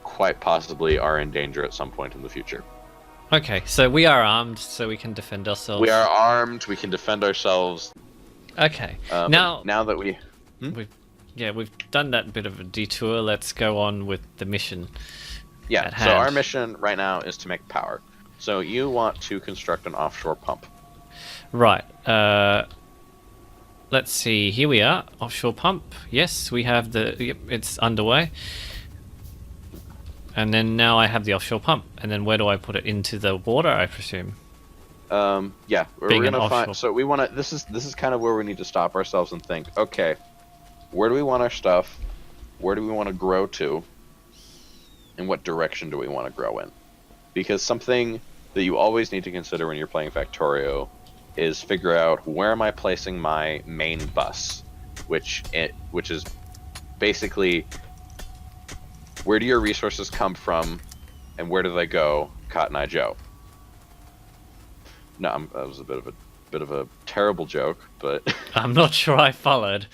quite possibly are in danger at some point in the future. Okay, so we are armed, so we can defend ourselves. We are armed. We can defend ourselves. Okay. Now that we've done that bit of a detour. Let's go on with the mission. Yeah, so our mission right now is to make power. So you want to construct an offshore pump. Right. Let's see. Here we are. Offshore pump. Yes, we have it's underway. And then now I have the offshore pump. And then where do I put it? Into the water, I presume. Yeah. We're gonna find. So we want to. This is kind of where we need to stop ourselves and think. Okay, where do we want our stuff? Where do we want to grow to? And what direction do we want to grow in? Because something that you always need to consider when you're playing Factorio is figure out where am I placing my main bus, which is basically where do your resources come from, and where do they go? Cotton Eye Joe. No, that was a bit of a terrible joke, but I'm not sure I followed.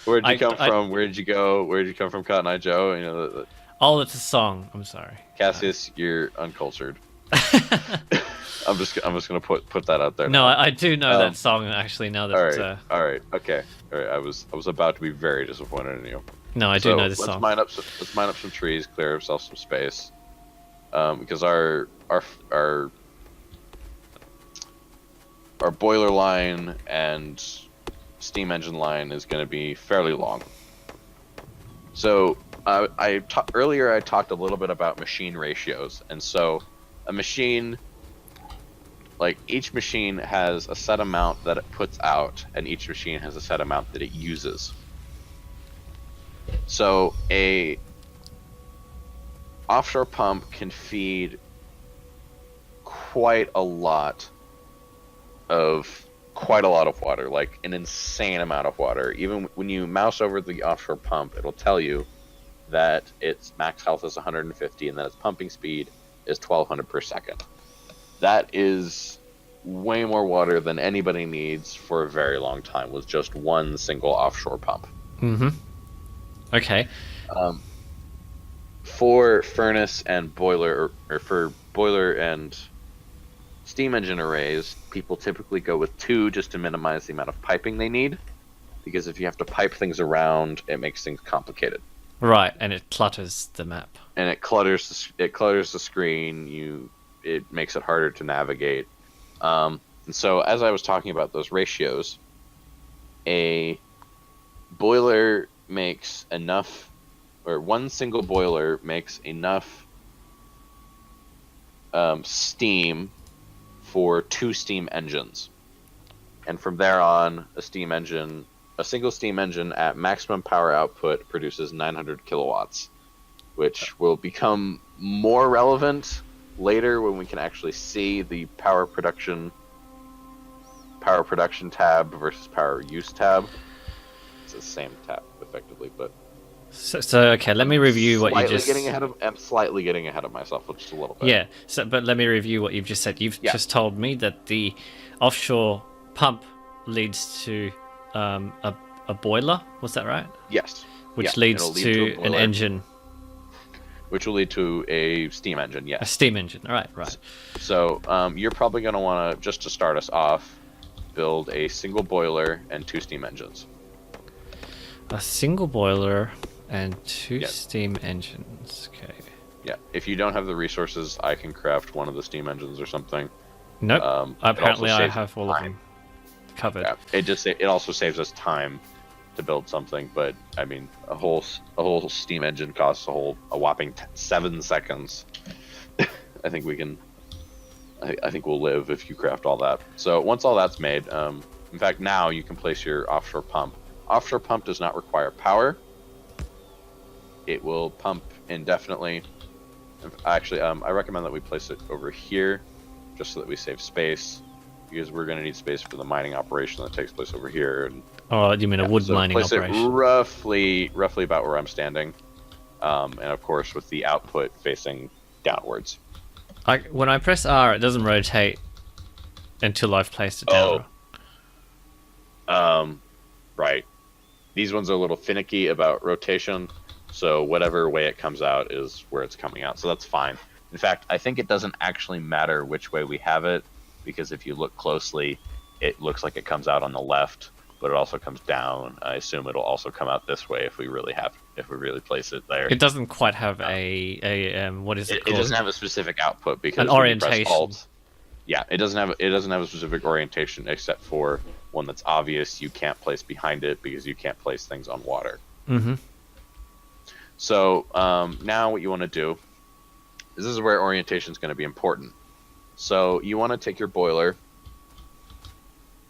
Where'd you come from? Where'd you go? Where'd you come from, Cotton Eye Joe? You know. Oh, it's a song. I'm sorry. Cassius, you're uncultured. I'm just gonna put that out there. No, I do know that song actually. Now that all right, okay, all right. I was about to be very disappointed in you. No, I do know this song. Let's mine up some trees, clear ourselves some space, because our boiler line and steam engine line is going to be fairly long. So earlier I talked a little bit about machine ratios, and so a machine, like each machine has a set amount that it puts out, and each machine has a set amount that it uses. So a offshore pump can feed quite a lot of water, like an insane amount of water. Even when you mouse over the offshore pump, it'll tell you that its max health is 150 and that its pumping speed is 1200 per second. That is way more water than anybody needs for a very long time with just one single offshore pump. Mm-hmm. Okay. for furnace and boiler, or for boiler and steam engine arrays, people typically go with 2 just to minimize the amount of piping they need. Because if you have to pipe things around, it makes things complicated. Right, and it clutters the map. And it clutters the screen. It makes it harder to navigate. And so, as I was talking about those ratios, a boiler makes enough, or one single boiler makes enough steam for 2 steam engines. And from there on, a single steam engine at maximum power output produces 900 kilowatts, which will become more relevant later when we can actually see the power production tab versus power use tab. It's the same tab effectively, but so okay, let me review what you just. I'm slightly getting ahead of myself just a little bit. Yeah. So, but let me review what you've just said. You've just told me that the offshore pump leads to a boiler. Was that right? Yes. Which leads to an engine. Which will lead to a steam engine. Yes. A steam engine. All right. Right. So you're probably going to want to, just to start us off, build a single boiler and 2 steam engines. A single boiler and 2 steam engines. Okay. Yeah. If you don't have the resources, I can craft one of the steam engines or something. Nope. Apparently, I have all of them covered. Yeah. It also saves us time to build something, but I mean, a whole steam engine costs a whopping 7 seconds. I think we can. I think we'll live if you craft all that. So once all that's made, in fact, now you can place your offshore pump. Offshore pump does not require power. It will pump indefinitely. Actually, I recommend that we place it over here, just so that we save space, because we're going to need space for the mining operation that takes place over here. And, oh, you mean a wood mining operation? Place it roughly about where I'm standing, and of course with the output facing downwards. When I press R, it doesn't rotate until I've placed it down. Right. These ones are a little finicky about rotation, so whatever way it comes out is where it's coming out. So that's fine. In fact, I think it doesn't actually matter which way we have it, because if you look closely, it looks like it comes out on the left, but it also comes down. I assume it'll also come out this way if we really place it there. It doesn't quite have a what is it called? It doesn't have a specific output because an orientation. Yeah, it doesn't have a specific orientation except for one that's obvious. You can't place behind it because you can't place things on water. Mm-hmm. So now what you want to do is, this is where orientation is going to be important. So you want to take your boiler,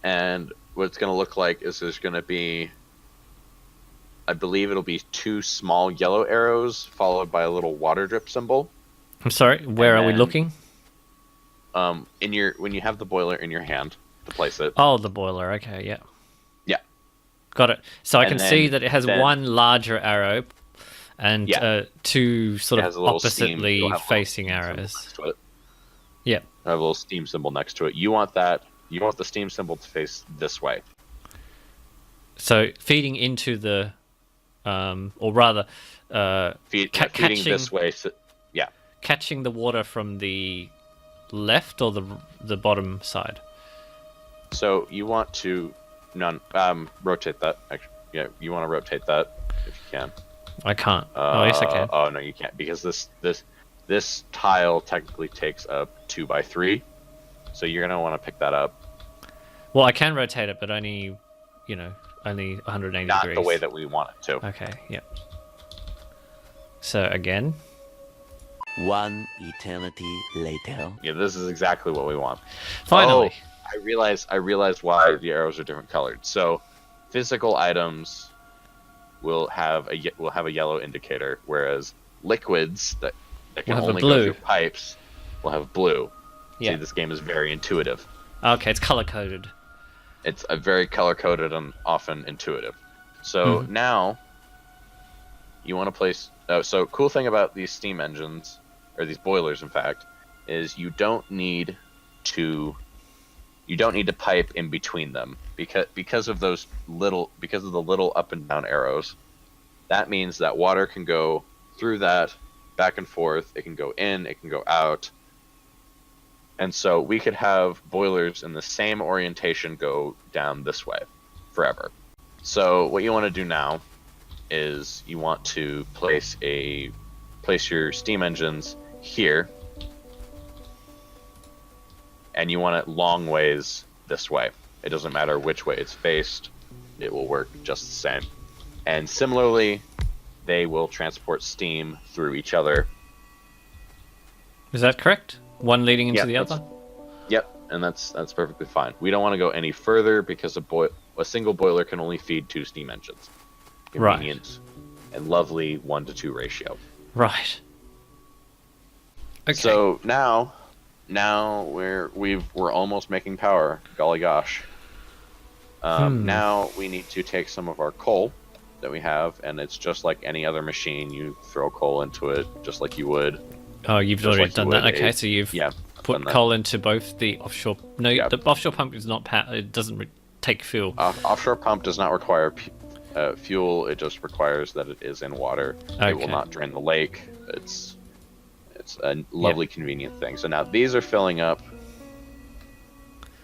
and what it's going to look like is there's going to be, I believe it'll be 2 small yellow arrows followed by a little water drip symbol. I'm sorry, where are we looking? When you have the boiler in your hand to place it. Oh, the boiler. Okay, yeah. Yeah. Got it. So I can see that it has one larger arrow and 2 sort of oppositely facing arrows. Yeah. I have a little steam symbol next to it. You want the steam symbol to face this way. So feeding into the, or rather, feeding this way. So, yeah. Catching the water from the left or the bottom side. So you want to rotate that. Actually, yeah, you want to rotate that if you can. I can't. Oh, yes, I can. Oh no, you can't, because this tile technically takes up 2x3, so you're gonna want to pick that up. Well, I can rotate it, but only 180 Not degrees. the way that we want it to. Okay. Yep. So again. One eternity later. Yeah, this is exactly what we want. Finally. Oh, I realized why the arrows are different colored. So, physical items will have a yellow indicator, whereas liquids that can only go through pipes will have blue. Yeah. See, this game is very intuitive. Okay, it's color coded. It's a very color coded and often intuitive. So now you want to place. So cool thing about these steam engines, or these boilers, in fact, is you don't need to pipe in between them because of the little up and down arrows. That means that water can go through that back and forth. It can go in, it can go out. And so we could have boilers in the same orientation go down this way forever. So what you want to do now is you want to place your steam engines here, and you want it long ways this way. It doesn't matter which way it's faced, it will work just the same. And similarly, they will transport steam through each other. Is that correct? One leading into Yeah, the other? Yep, and that's perfectly fine. We don't want to go any further because a single boiler can only feed 2 steam engines. Convenient and lovely 1-to-2 ratio. Right. Okay. So now we're almost making power. Golly gosh. Now we need to take some of our coal that we have, and it's just like any other machine. You throw coal into it just like you would. Oh, you've already done that. Okay, so you've put coal into both the offshore. No, the offshore pump is not. It doesn't take fuel. Offshore pump does not require fuel. It just requires that it is in water. Okay. It will not drain the lake. It's a lovely, convenient thing. So now these are filling up.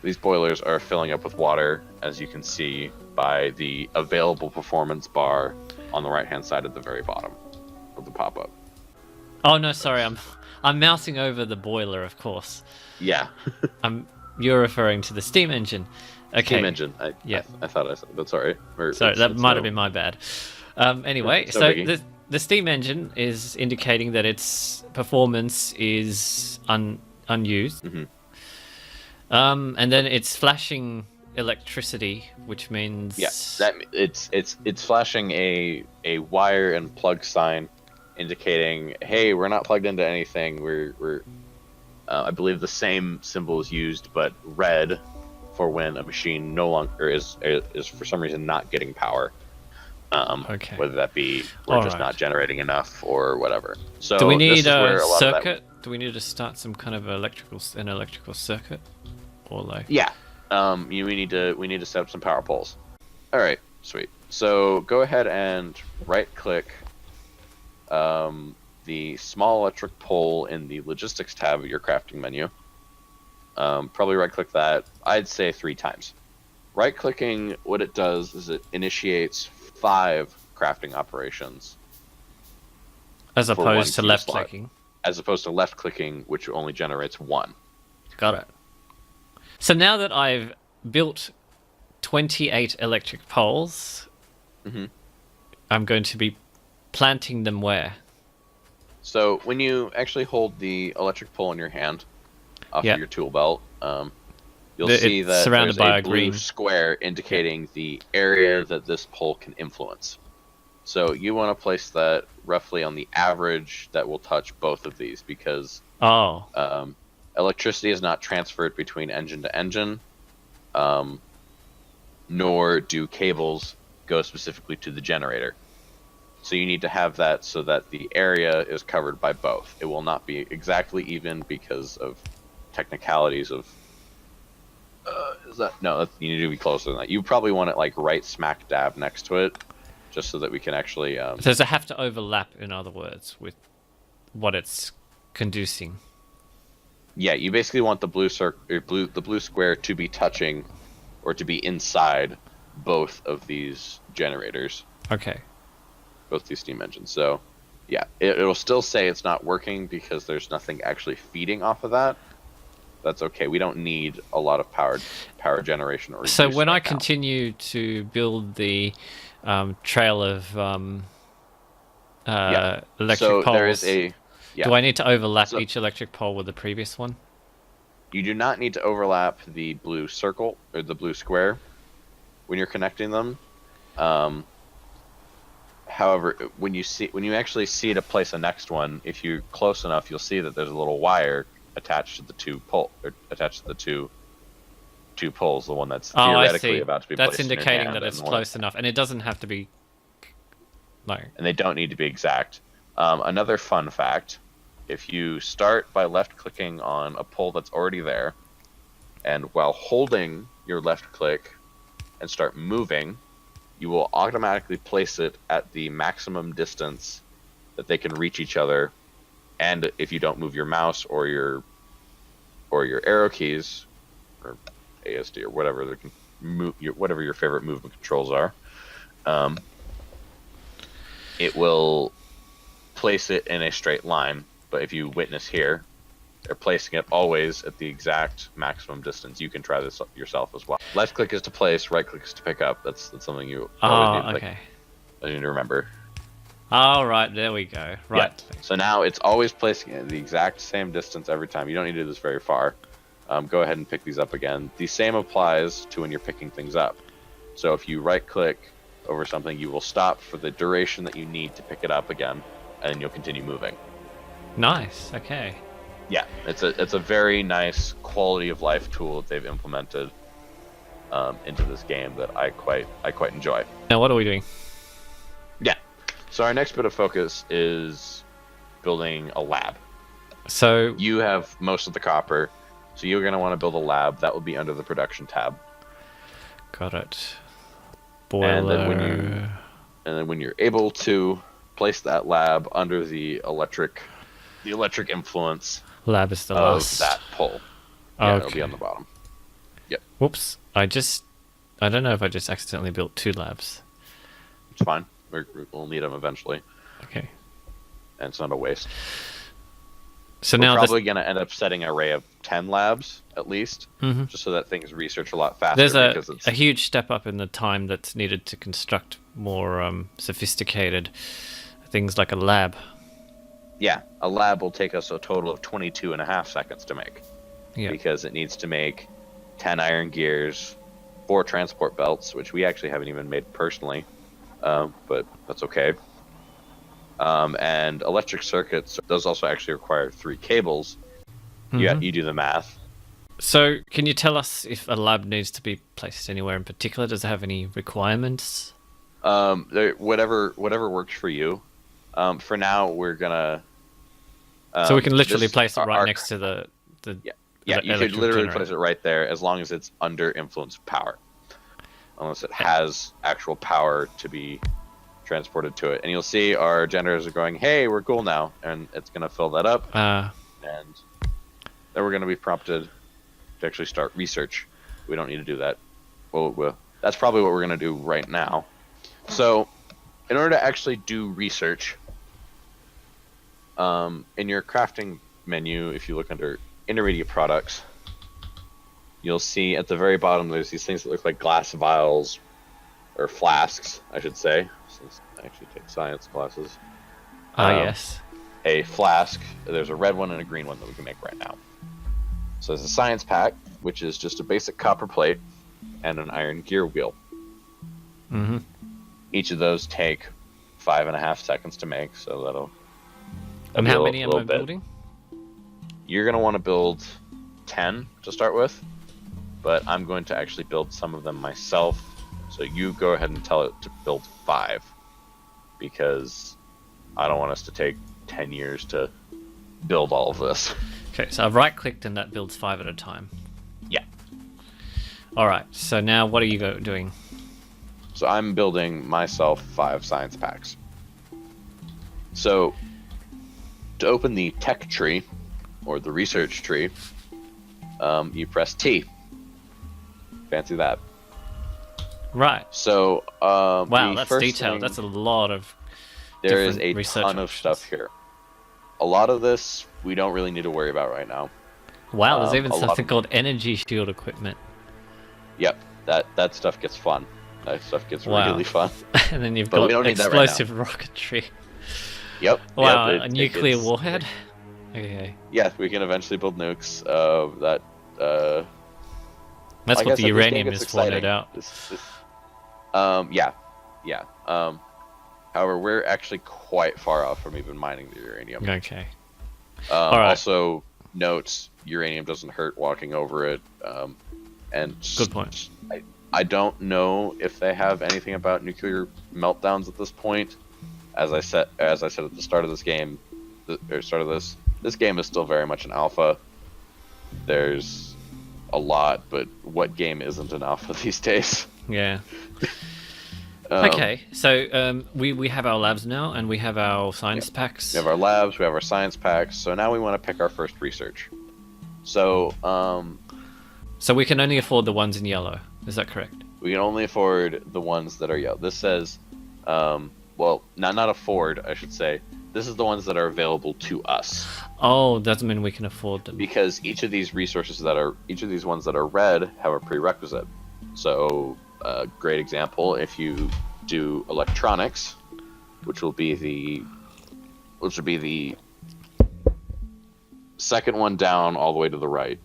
These boilers are filling up with water, as you can see by the available performance bar on the right-hand side at the very bottom of the pop-up. Oh no, sorry, I'm mousing over the boiler, of course. Yeah. You're referring to the steam engine. Okay. Steam engine. I thought I said that. Sorry. Sorry, that might have been my bad. Anyway, so the steam engine is indicating that its performance is unused. Mm-hmm. And then it's flashing electricity, which means it's flashing a wire and plug sign indicating, hey, we're not plugged into anything. We're I believe the same symbol is used, but red for when a machine no longer is for some reason not getting power. Okay. Whether that be we're just not generating enough or whatever. So do we need a circuit? Do we need to start some kind of electrical circuit, or like? Yeah. We need to set up some power poles. All right, sweet. So go ahead and right click the small electric pole in the logistics tab of your crafting menu. Probably right click that. I'd say 3 times. Right clicking, what it does is it initiates 5 crafting operations. As opposed to left clicking. As opposed to left clicking, which only generates 1. Got it. So now that I've built 28 electric poles, I'm going to be planting them where? So when you actually hold the electric pole in your hand off of your tool belt, you'll see that surrounded there's by a blue square indicating the area that this pole can influence. So you want to place that roughly on the average that will touch both of these, because electricity is not transferred between engine to engine, nor do cables go specifically to the generator. So you need to have that so that the area is covered by both. It will not be exactly even because of technicalities of... you need to be closer than that. You probably want it like right smack dab next to it, just so that we can actually... So does it have to overlap, in other words, with what it's conducing? Yeah, you basically want the blue square to be touching, or to be inside both of these generators. Okay. Both these steam engines. So, yeah, it'll still say it's not working because there's nothing actually feeding off of that. That's okay. We don't need a lot of power generation. Or so when I continue to build the trail of electric poles, there is a... do I need to overlap each electric pole with the previous one? You do not need to overlap the blue circle or the blue square when you're connecting them. However, when you actually see to place a next one, if you're close enough, you'll see that there's a little wire attached to the two poles. The one that's theoretically about to be placed. That's indicating that it's close enough, and it doesn't have to be. And they don't need to be exact. Another fun fact: if you start by left-clicking on a pole that's already there, and while holding your left click and start moving, you will automatically place it at the maximum distance that they can reach each other and if you don't move your mouse or your arrow keys or ASD or whatever whatever your favorite movement controls are, it will place it in a straight line. But if you witness here, they're placing it always at the exact maximum distance. You can try this yourself as well. Left click is to place, right click is to pick up. That's something you always need to remember. All right, there we go. Right. Yeah. So now it's always placing it at the exact same distance every time. You don't need to do this very far. Go ahead and pick these up again. The same applies to when you're picking things up. So if you right click over something, you will stop for the duration that you need to pick it up again, and then you'll continue moving. Nice. Okay. Yeah, it's a very nice quality of life tool that they've implemented into this game that I quite enjoy. Now what are we doing? Yeah. So our next bit of focus is building a lab. So you have most of the copper, so you're going to want to build a lab. That will be under the production tab. Got it. Boiler. And then when you're able to place that lab under the electric influence lab is the of last. that pole. Yeah, it'll be on the bottom. Yep. Whoops. I don't know if I just accidentally built 2 labs. It's fine. We'll need them eventually. Okay. And it's not a waste. So We're now probably going to end up setting an array of 10 labs at least, just so that things research a lot faster. There's a huge step up in the time that's needed to construct more sophisticated things like a lab. Yeah, a lab will take us a total of 22.5 seconds to make. Yeah. Because it needs to make 10 iron gears, 4 transport belts, which we actually haven't even made personally, but that's okay. And electric circuits, those also actually require 3 cables. Mm-hmm. You do the math. So can you tell us if a lab needs to be placed anywhere in particular? Does it have any requirements? Whatever works for you. For now, we're gonna. So we can literally place it right next to the Yeah, you could literally generator. place it right there as long as it's under influence of power. Unless it has actual power to be transported to it. And you'll see our generators are going, hey, we're cool now. And it's going to fill that up. And then we're going to be prompted to actually start research. We don't need to do that. Well, that's probably what we're going to do right now. So in order to actually do research, in your crafting menu, if you look under intermediate products, you'll see at the very bottom there's these things that look like glass vials, or flasks, I should say, since I actually take science classes. Yes. A flask, there's a red one and a green one that we can make right now. So there's a science pack, which is just a basic copper plate and an iron gear wheel. Mm-hmm. Each of those take 5.5 seconds to make, so that'll And be how a many am little I bit. building? You're going to want to build 10 to start with, but I'm going to actually build some of them myself. So you go ahead and tell it to build 5, because I don't want us to take 10 years to build all of this. Okay, so I've right-clicked and that builds 5 at a time. Yeah. All right, so now what are you doing? So I'm building myself 5 science packs. So to open the tech tree, or the research tree, you press T. Fancy that. Right. So Wow, the that's first detailed. thing- That's a lot of There is different a research ton of options. stuff here. A lot of this we don't really need to worry about right now. Wow, there's even a lot something of- called energy shield equipment. Yep, that stuff gets fun. That stuff gets Wow. really fun. And then you've But we got don't need that right explosive rocketry. Yep. Wow, yep, a it nuclear gets- warhead? Okay. Yeah, we can eventually build nukes. That's Like what I the said, this game uranium gets is wanted exciting. out. Yeah. However, we're actually quite far off from even mining the uranium. Okay. Alright. Also, note uranium doesn't hurt walking over it. And Good point. I don't know if they have anything about nuclear meltdowns at this point. As I said at the start of this game, this game is still very much an alpha. There's a lot, but what game isn't an alpha these days? Yeah. Okay, so we have our labs now, and we have our science packs. We have our labs, we have our science packs. So now we want to pick our first research. So So we can only afford the ones in yellow. Is that correct? we can only afford the ones that are yellow. This says, well, not afford, I should say. This is the ones that are available to us. Oh, doesn't mean we can afford them. Because each of these ones that are red have a prerequisite. So, a great example, if you do electronics, which will be the second one down all the way to the right.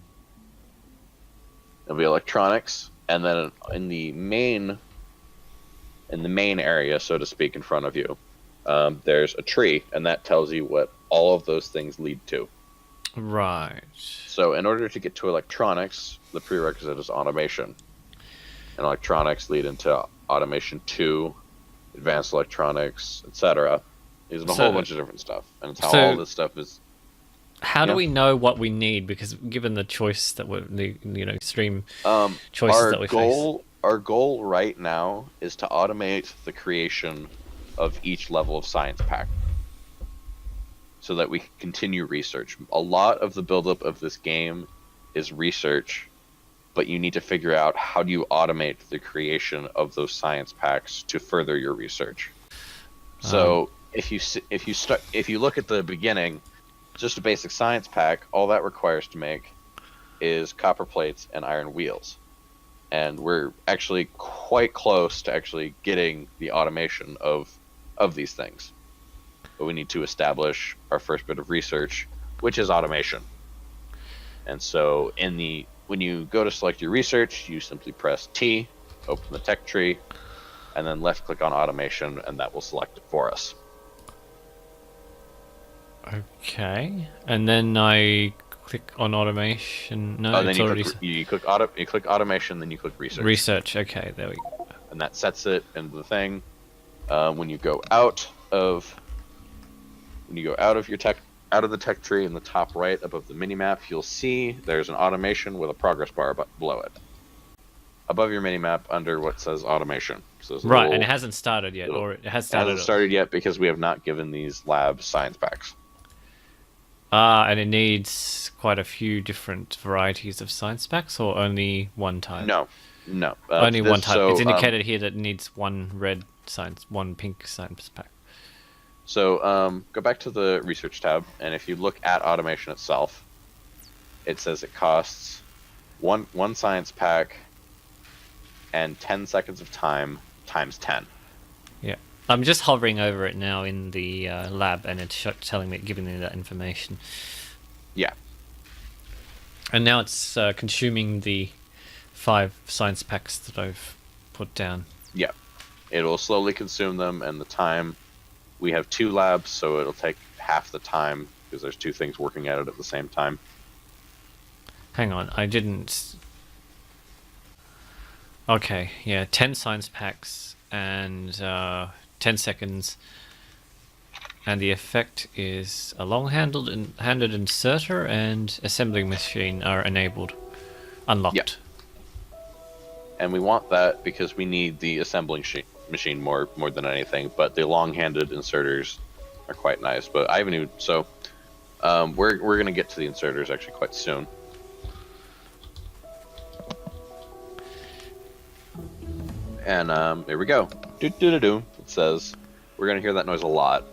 It'll be electronics, and then in the main area, so to speak, in front of you, there's a tree, and that tells you what all of those things lead to. Right. So in order to get to electronics, the prerequisite is automation. And electronics lead into automation 2, advanced electronics, etc. There's a whole bunch of different stuff. And it's how all this stuff is... How do we know what we need? Because given the choice that we're, extreme choices that we face. Our goal right now is to automate the creation of each level of science pack, so that we can continue research. A lot of the buildup of this game is research, but you need to figure out how do you automate the creation of those science packs to further your research. So if you look at the beginning, just a basic science pack, all that requires to make is copper plates and iron wheels. And we're actually quite close to actually getting the automation of these things. But we need to establish our first bit of research, which is automation. And so when you go to select your research, you simply press T, open the tech tree, and then left click on automation, and that will select it for us. Okay. And then I click on automation. No, then it's you already... you click automation, then you click research. Research, okay, there we go. And that sets it into the thing. When you go out of the tech tree in the top right above the minimap, you'll see there's an automation with a progress bar below it. Above your minimap, under what says automation. So right, and it hasn't started yet, or it has started. It hasn't started yet because we have not given these labs science packs. And it needs quite a few different varieties of science packs, or only one type? No. Only one type. It's indicated here that it needs one red science, one pink science pack. So go back to the research tab, and if you look at automation itself, it says it costs one science pack and 10 seconds of time times 10. Yeah. I'm just hovering over it now in the lab, and it's telling me, giving me that information. Yeah. And now it's consuming the 5 science packs that I've put down. Yeah. It will slowly consume them, and the time... We have 2 labs, so it'll take half the time, because there's 2 things working at it at the same time. Hang on, I didn't... Okay, yeah, 10 science packs and 10 seconds. And the effect is a long-handled handed inserter and assembling machine are enabled. Unlocked. Yep. And we want that because we need the assembling machine more than anything, but the long-handed inserters are quite nice. But I haven't even... So, we're going to get to the inserters actually quite soon. And here we go. It says we're going to hear that noise a lot.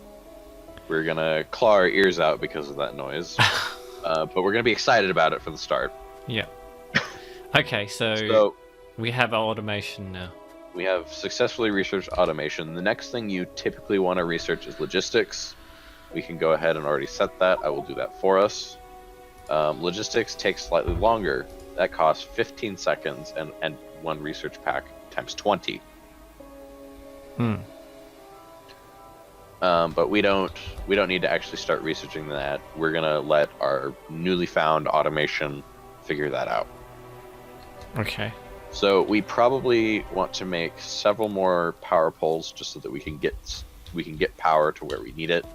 We're going to claw our ears out because of that noise. But we're going to be excited about it for the start. Yeah. Okay, so we have our automation now. We have successfully researched automation. The next thing you typically want to research is logistics. We can go ahead and already set that. I will do that for us. Logistics takes slightly longer. That costs 15 seconds and 1 research pack times 20. But we don't need to actually start researching that. We're gonna let our newly found automation figure that out. Okay. So we probably want to make several more power poles just so that we can get power to where we need it.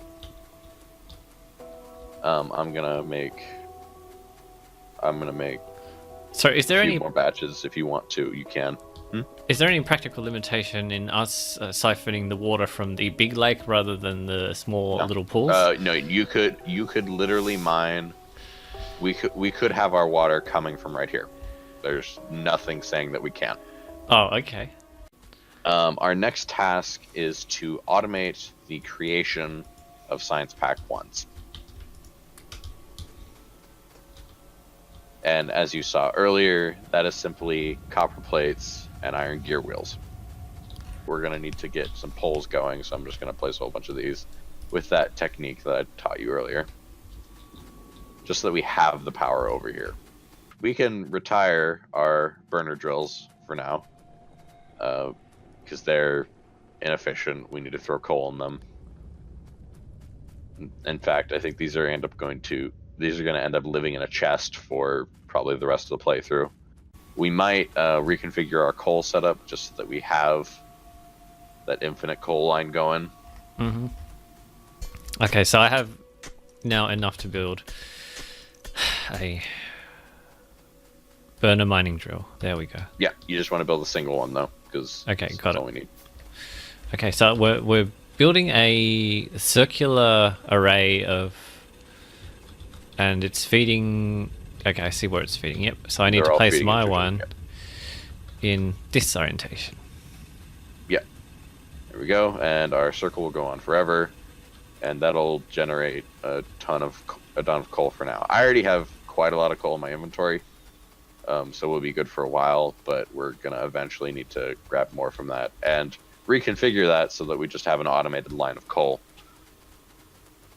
I'm gonna make. So is there a few any more batches if you want to? You can. Is there any practical limitation in us siphoning the water from the big lake rather than the small No. little pools? No, you could literally mine. We could have our water coming from right here. There's nothing saying that we can't. Oh, okay. Our next task is to automate the creation of Science Pack 1s. And as you saw earlier, that is simply copper plates and iron gear wheels. We're going to need to get some poles going, so I'm just going to place a whole bunch of these with that technique that I taught you earlier. Just so that we have the power over here. We can retire our burner drills for now, because they're inefficient. We need to throw coal in them. In fact, I think these are going to end up living in a chest for probably the rest of the playthrough. We might reconfigure our coal setup just so that we have that infinite coal line going. Mm-hmm. Okay, so I have now enough to build a burner mining drill. There we go. Yeah, you just want to build a single one though, because okay, that's all we need. Okay, so we're building a circular array of, and it's feeding. Okay, I see where it's feeding. Yep. So I need to place my one in this orientation. Yeah. There we go, and our circle will go on forever, and that'll generate a ton of coal for now. I already have quite a lot of coal in my inventory, so we'll be good for a while. But we're gonna eventually need to grab more from that and reconfigure that so that we just have an automated line of coal.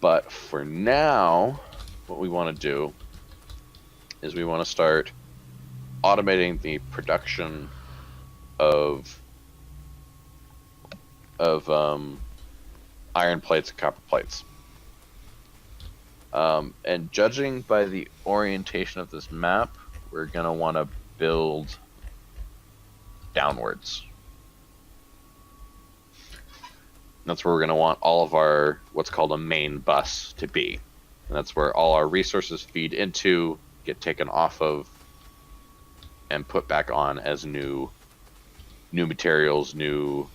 But for now, what we want to do is we want to start automating the production of iron plates and copper plates. And judging by the orientation of this map, we're gonna want to build downwards. That's where we're going to want all of our what's called a main bus to be. And that's where all our resources feed into, get taken off of, and put back on as new materials, new.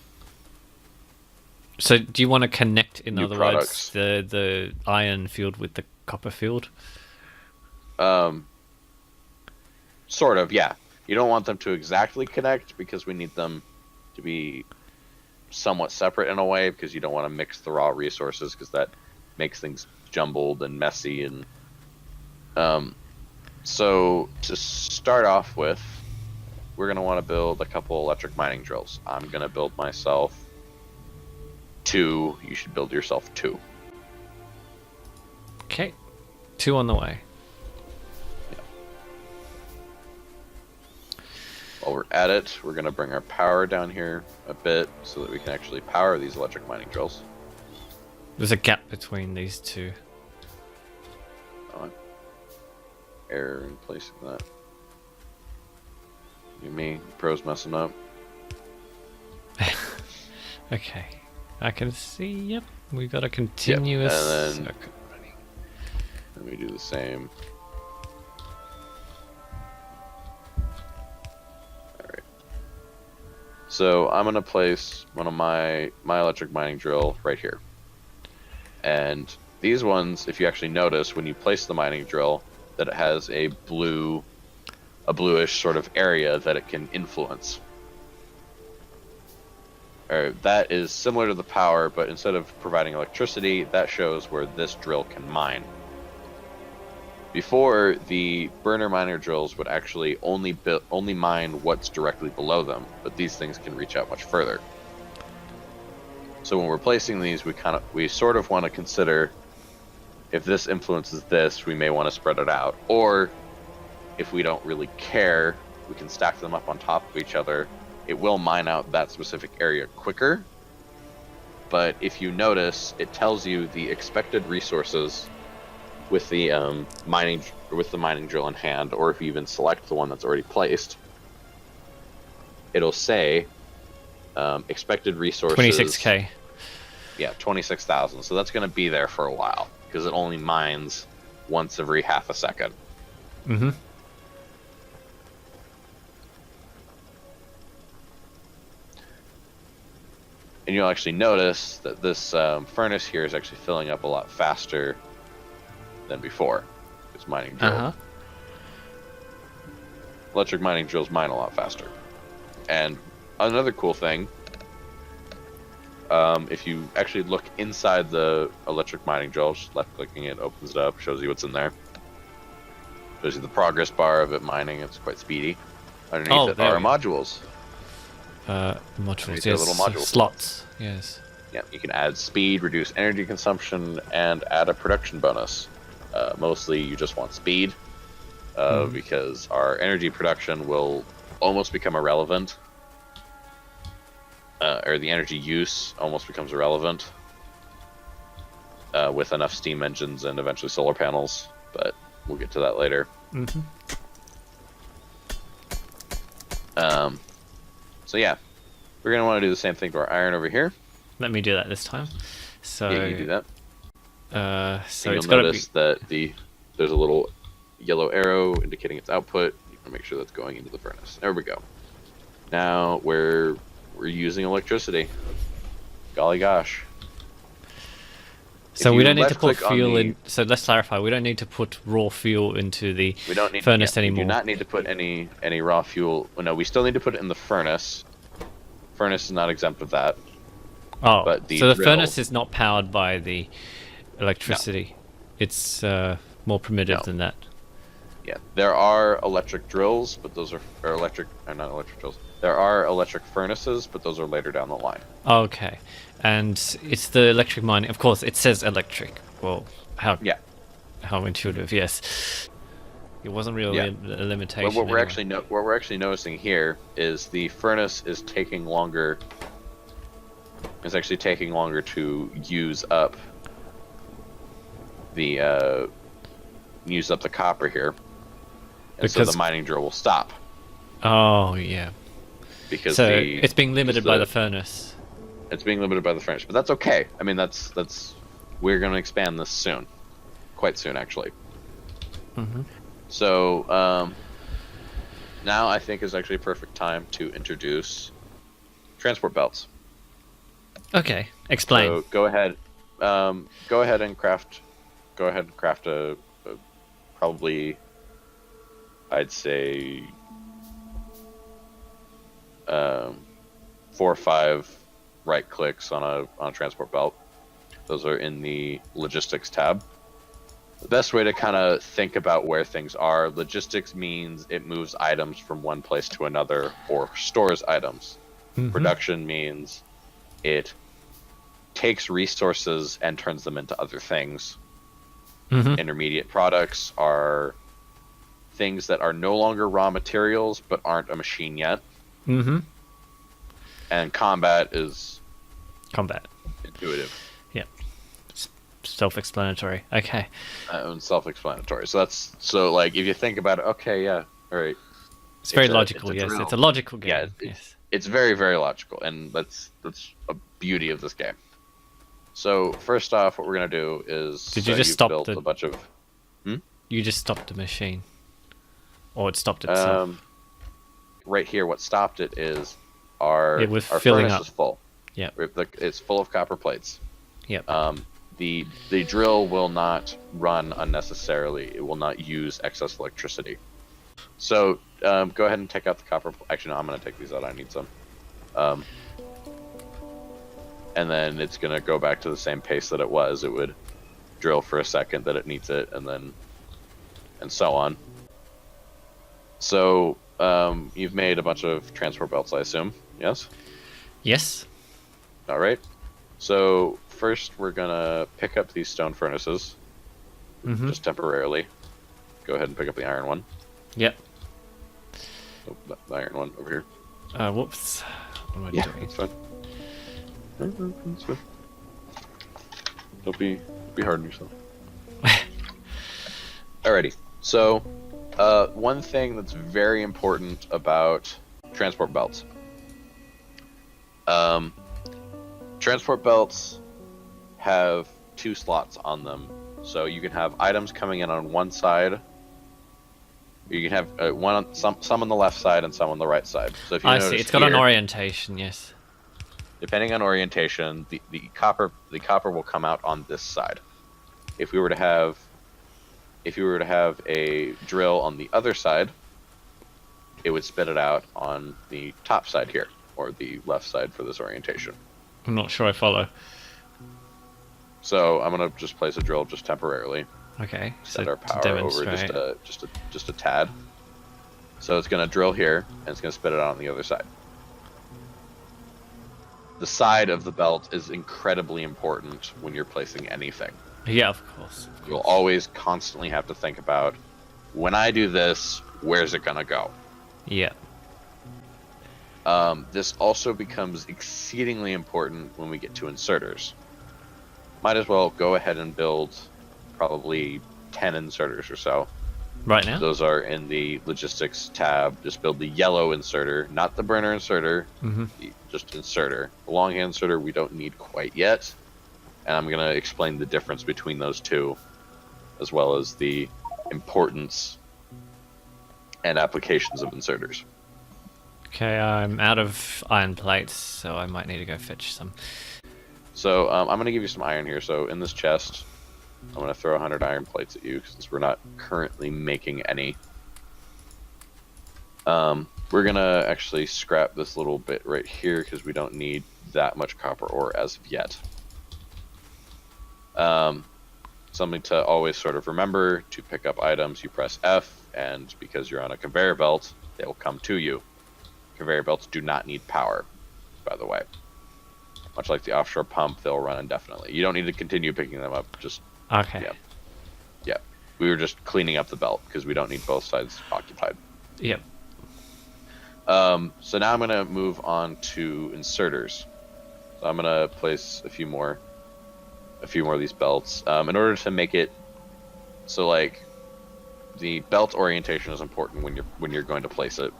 So do you want to connect, in other products. words, the iron field with the copper field? Sort of, yeah. You don't want them to exactly connect because we need them to be somewhat separate in a way, because you don't want to mix the raw resources, because that makes things jumbled and messy. And so to start off with, we're going to want to build a couple electric mining drills. I'm going to build myself 2. You should build yourself 2. Okay, 2 on the way. While we're at it, we're going to bring our power down here a bit so that we can actually power these electric mining drills. There's a gap between these two. Error in placing that. Me, pro's messing up. Okay, I can see, yep, we got a continuous and circuit running. Let me do the same. So I'm going to place one of my electric mining drill right here. And these ones, if you actually notice, when you place the mining drill, that it has a bluish sort of area that it can influence. That is similar to the power, but instead of providing electricity, that shows where this drill can mine. Before, the burner miner drills would actually only mine what's directly below them, but these things can reach out much further. So when we're placing these, we sort of want to consider, if this influences this, we may want to spread it out. Or if we don't really care, we can stack them up on top of each other. It will mine out that specific area quicker. But if you notice, it tells you the expected resources with the mining drill in hand, or if you even select the one that's already placed, it'll say expected resources 26k. Yeah, 26,000. So that's going to be there for a while because it only mines once every half a second. Mm-hmm. And you'll actually notice that this furnace here is actually filling up a lot faster than before. It's mining drill. Electric mining drills mine a lot faster. And another cool thing, if you actually look inside the electric mining drill, just left-clicking it opens it up, shows you what's in there. Shows you the progress bar of it mining. It's quite speedy. Underneath it are modules. Modules, yes. Little module slots, yes. Yeah, you can add speed, reduce energy consumption, and add a production bonus. Mostly you just want speed, because our energy production will almost become irrelevant. Or the energy use almost becomes irrelevant with enough steam engines and eventually solar panels, but we'll get to that later. So yeah, we're going to want to do the same thing to our iron over here. Let me do that this time. So Yeah, you do that. So you'll notice that there's a little yellow arrow indicating its output. You can make sure that's going into the furnace. There we go. Now we're using electricity. Golly gosh. So we don't need to put fuel in. So let's clarify. We don't need to put raw fuel into the furnace anymore. We do not need to put any raw fuel. Well, no, we still need to put it in the furnace. Furnace is not exempt of that. Oh, but so the furnace is not powered by the electricity. No. It's more primitive than that. Yeah, there are electric drills, but those are not electric drills. There are electric furnaces, but those are later down the line. Okay, and it's the electric mining. Of course, it says electric. Well, how intuitive? Yes, it wasn't really a limitation. But what we're actually noticing here is the furnace is taking longer. It's actually taking longer to use up the copper here, and so the mining drill will stop. Oh yeah. Because it's being limited by the furnace. It's being limited by the furnace, but that's okay. I mean, that's we're going to expand this soon, quite soon actually. So now I think is actually a perfect time to introduce transport belts. Okay, explain. So go ahead and craft a probably, I'd say, 4 or 5 right clicks on a transport belt. Those are in the logistics tab. The best way to kind of think about where things are, logistics means it moves items from one place to another or stores items. Production means it takes resources and turns them into other things. Intermediate products are things that are no longer raw materials but aren't a machine yet. And combat is intuitive. Yeah, self-explanatory. Okay. Self-explanatory. So like if you think about it, okay, yeah, all right. It's very logical. Yes, it's a logical game. Yeah, it's very, very logical, and that's a beauty of this game. So first off, what we're gonna do is you just stop a bunch of. You just stopped the machine, or it stopped itself. Right here, what stopped it is our filling furnace up. is full. Yeah, it's full of copper plates. Yep. The drill will not run unnecessarily. It will not use excess electricity. So go ahead and take out the copper. Actually, no, I'm going to take these out. I need some. And then it's going to go back to the same pace that it was. It would drill for a second that it needs it, and so on. So you've made a bunch of transport belts, I assume. Yes? Yes. All right. So first we're going to pick up these stone furnaces, just temporarily. Go ahead and pick up the iron one. Yep. Oh, the iron one over here. Whoops. What am I doing? That's fine. That's fine. Don't be hard on yourself. Alrighty. So, one thing that's very important about transport belts. Transport belts have 2 slots on them. So you can have items coming in on one side. You can have some on the left side and some on the right side. So if you I see. It's got an orientation, yes. depending on orientation, the copper will come out on this side. If we were to have a drill on the other side, it would spit it out on the top side here, or the left side for this orientation. I'm not sure I follow. So I'm gonna just place a drill just temporarily. Okay. Set So our to power over demonstrate. just a tad. So it's gonna drill here, and it's gonna spit it out on the other side. The side of the belt is incredibly important when you're placing anything. Yeah, of course. You'll always constantly have to think about, when I do this, where's it gonna go? Yeah. This also becomes exceedingly important when we get to inserters. Might as well go ahead and build probably 10 inserters or so. Right now? Those are in the logistics tab. Just build the yellow inserter, not the burner inserter, just inserter. The longhand inserter we don't need quite yet, and I'm going to explain the difference between those two, as well as the importance and applications of inserters. Okay, I'm out of iron plates, so I might need to go fetch some. So I'm going to give you some iron here. So in this chest, I'm going to throw 100 iron plates at you, since we're not currently making any. We're going to actually scrap this little bit right here, because we don't need that much copper ore as of yet. Something to always sort of remember: to pick up items, you press F, and because you're on a conveyor belt, they will come to you. Conveyor belts do not need power, by the way. Much like the offshore pump, they'll run indefinitely. You don't need to continue picking them up. Just Okay. yeah. We were just cleaning up the belt because we don't need both sides occupied. Yep. So now I'm gonna move on to inserters. So I'm gonna place a few more of these belts in order to make it so, like, the belt orientation is important when you're going to place it.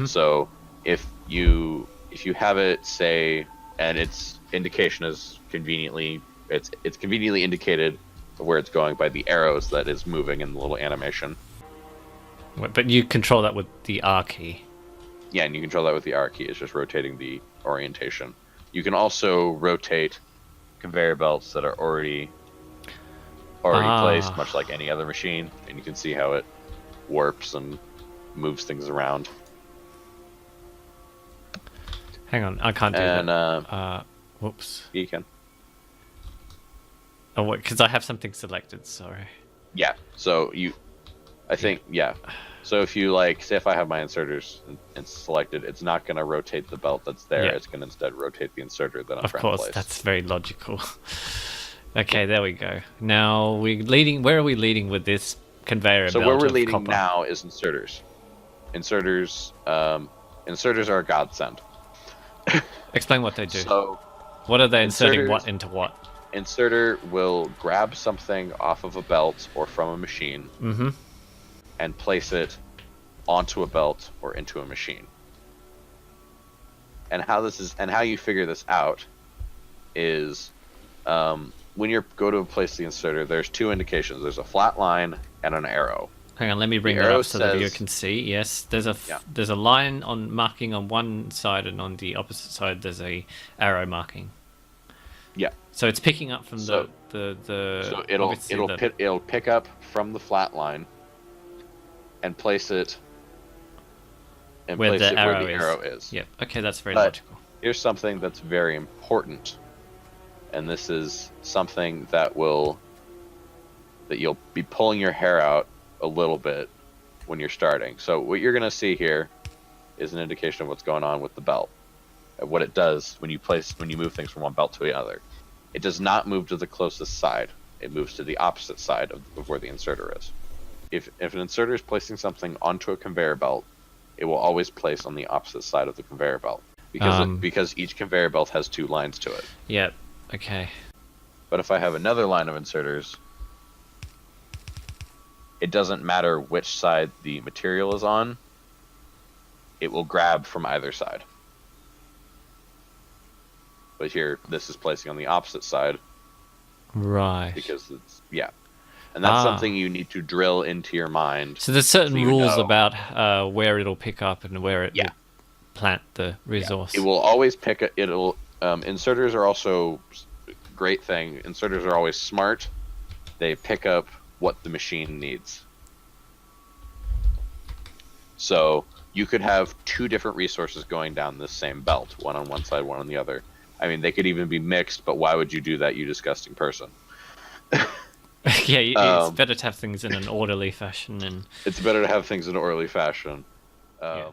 So if you have it, say, and its indication is conveniently indicated where it's going by the arrows that is moving in the little animation. But you control that with the R key. Yeah, and you control that with the R key. It's just rotating the orientation. You can also rotate conveyor belts that are already placed, much like any other machine, and you can see how it warps and moves things around. Hang on, I can't do that. Whoops. You can. Oh, because I have something selected. Sorry. Yeah. So So if you, like, say if I have my inserters and selected, it's not going to rotate the belt that's there. Yeah. It's going to instead rotate the inserter that I'm Of trying course, to place. that's very logical. Okay, there we go. Now we're leading. Where are we leading with this conveyor So belt where we're of leading copper? now is inserters. Inserters are a godsend. Explain what they do. So What are they inserting inserters- what into what? inserter will grab something off of a belt or from a machine and place it onto a belt or into a machine. And how you figure this out is when you go to place the inserter, there's two indications. There's a flat line and an arrow. Hang on, let me bring The that arrow up so the viewer says- can see. Yes, there's Yeah. there's a line on marking on one side, and on the opposite side there's a arrow marking. Yeah. So it's picking up from So- the So obviously the- it'll pick up from the flat line and place it where the arrow where the is. arrow is. Yep. Okay, that's very But- logical. Here's something that's very important, and this is something that you'll be pulling your hair out a little bit when you're starting. So what you're going to see here is an indication of what's going on with the belt, and what it does when you move things from one belt to the other. It does not move to the closest side. It moves to the opposite side of where the inserter is. If an inserter is placing something onto a conveyor belt, it will always place on the opposite side of the conveyor belt, because each conveyor belt has two lines to it. Yep. Okay. But if I have another line of inserters, it doesn't matter which side the material is on, it will grab from either side. But here, this is placing on the opposite side Right. because and that's something you need to drill into your mind. So there's certain so you rules know. about where it'll pick up and where it will plant the resource. It will always pick Inserters are also great thing. Inserters are always smart. They pick up what the machine needs. So you could have two different resources going down this same belt, one on one side, one on the other. I mean, they could even be mixed, but why would you do that, you disgusting person? Yeah, it's better to have things in an orderly fashion. And it's better to have things in an orderly fashion. Yeah.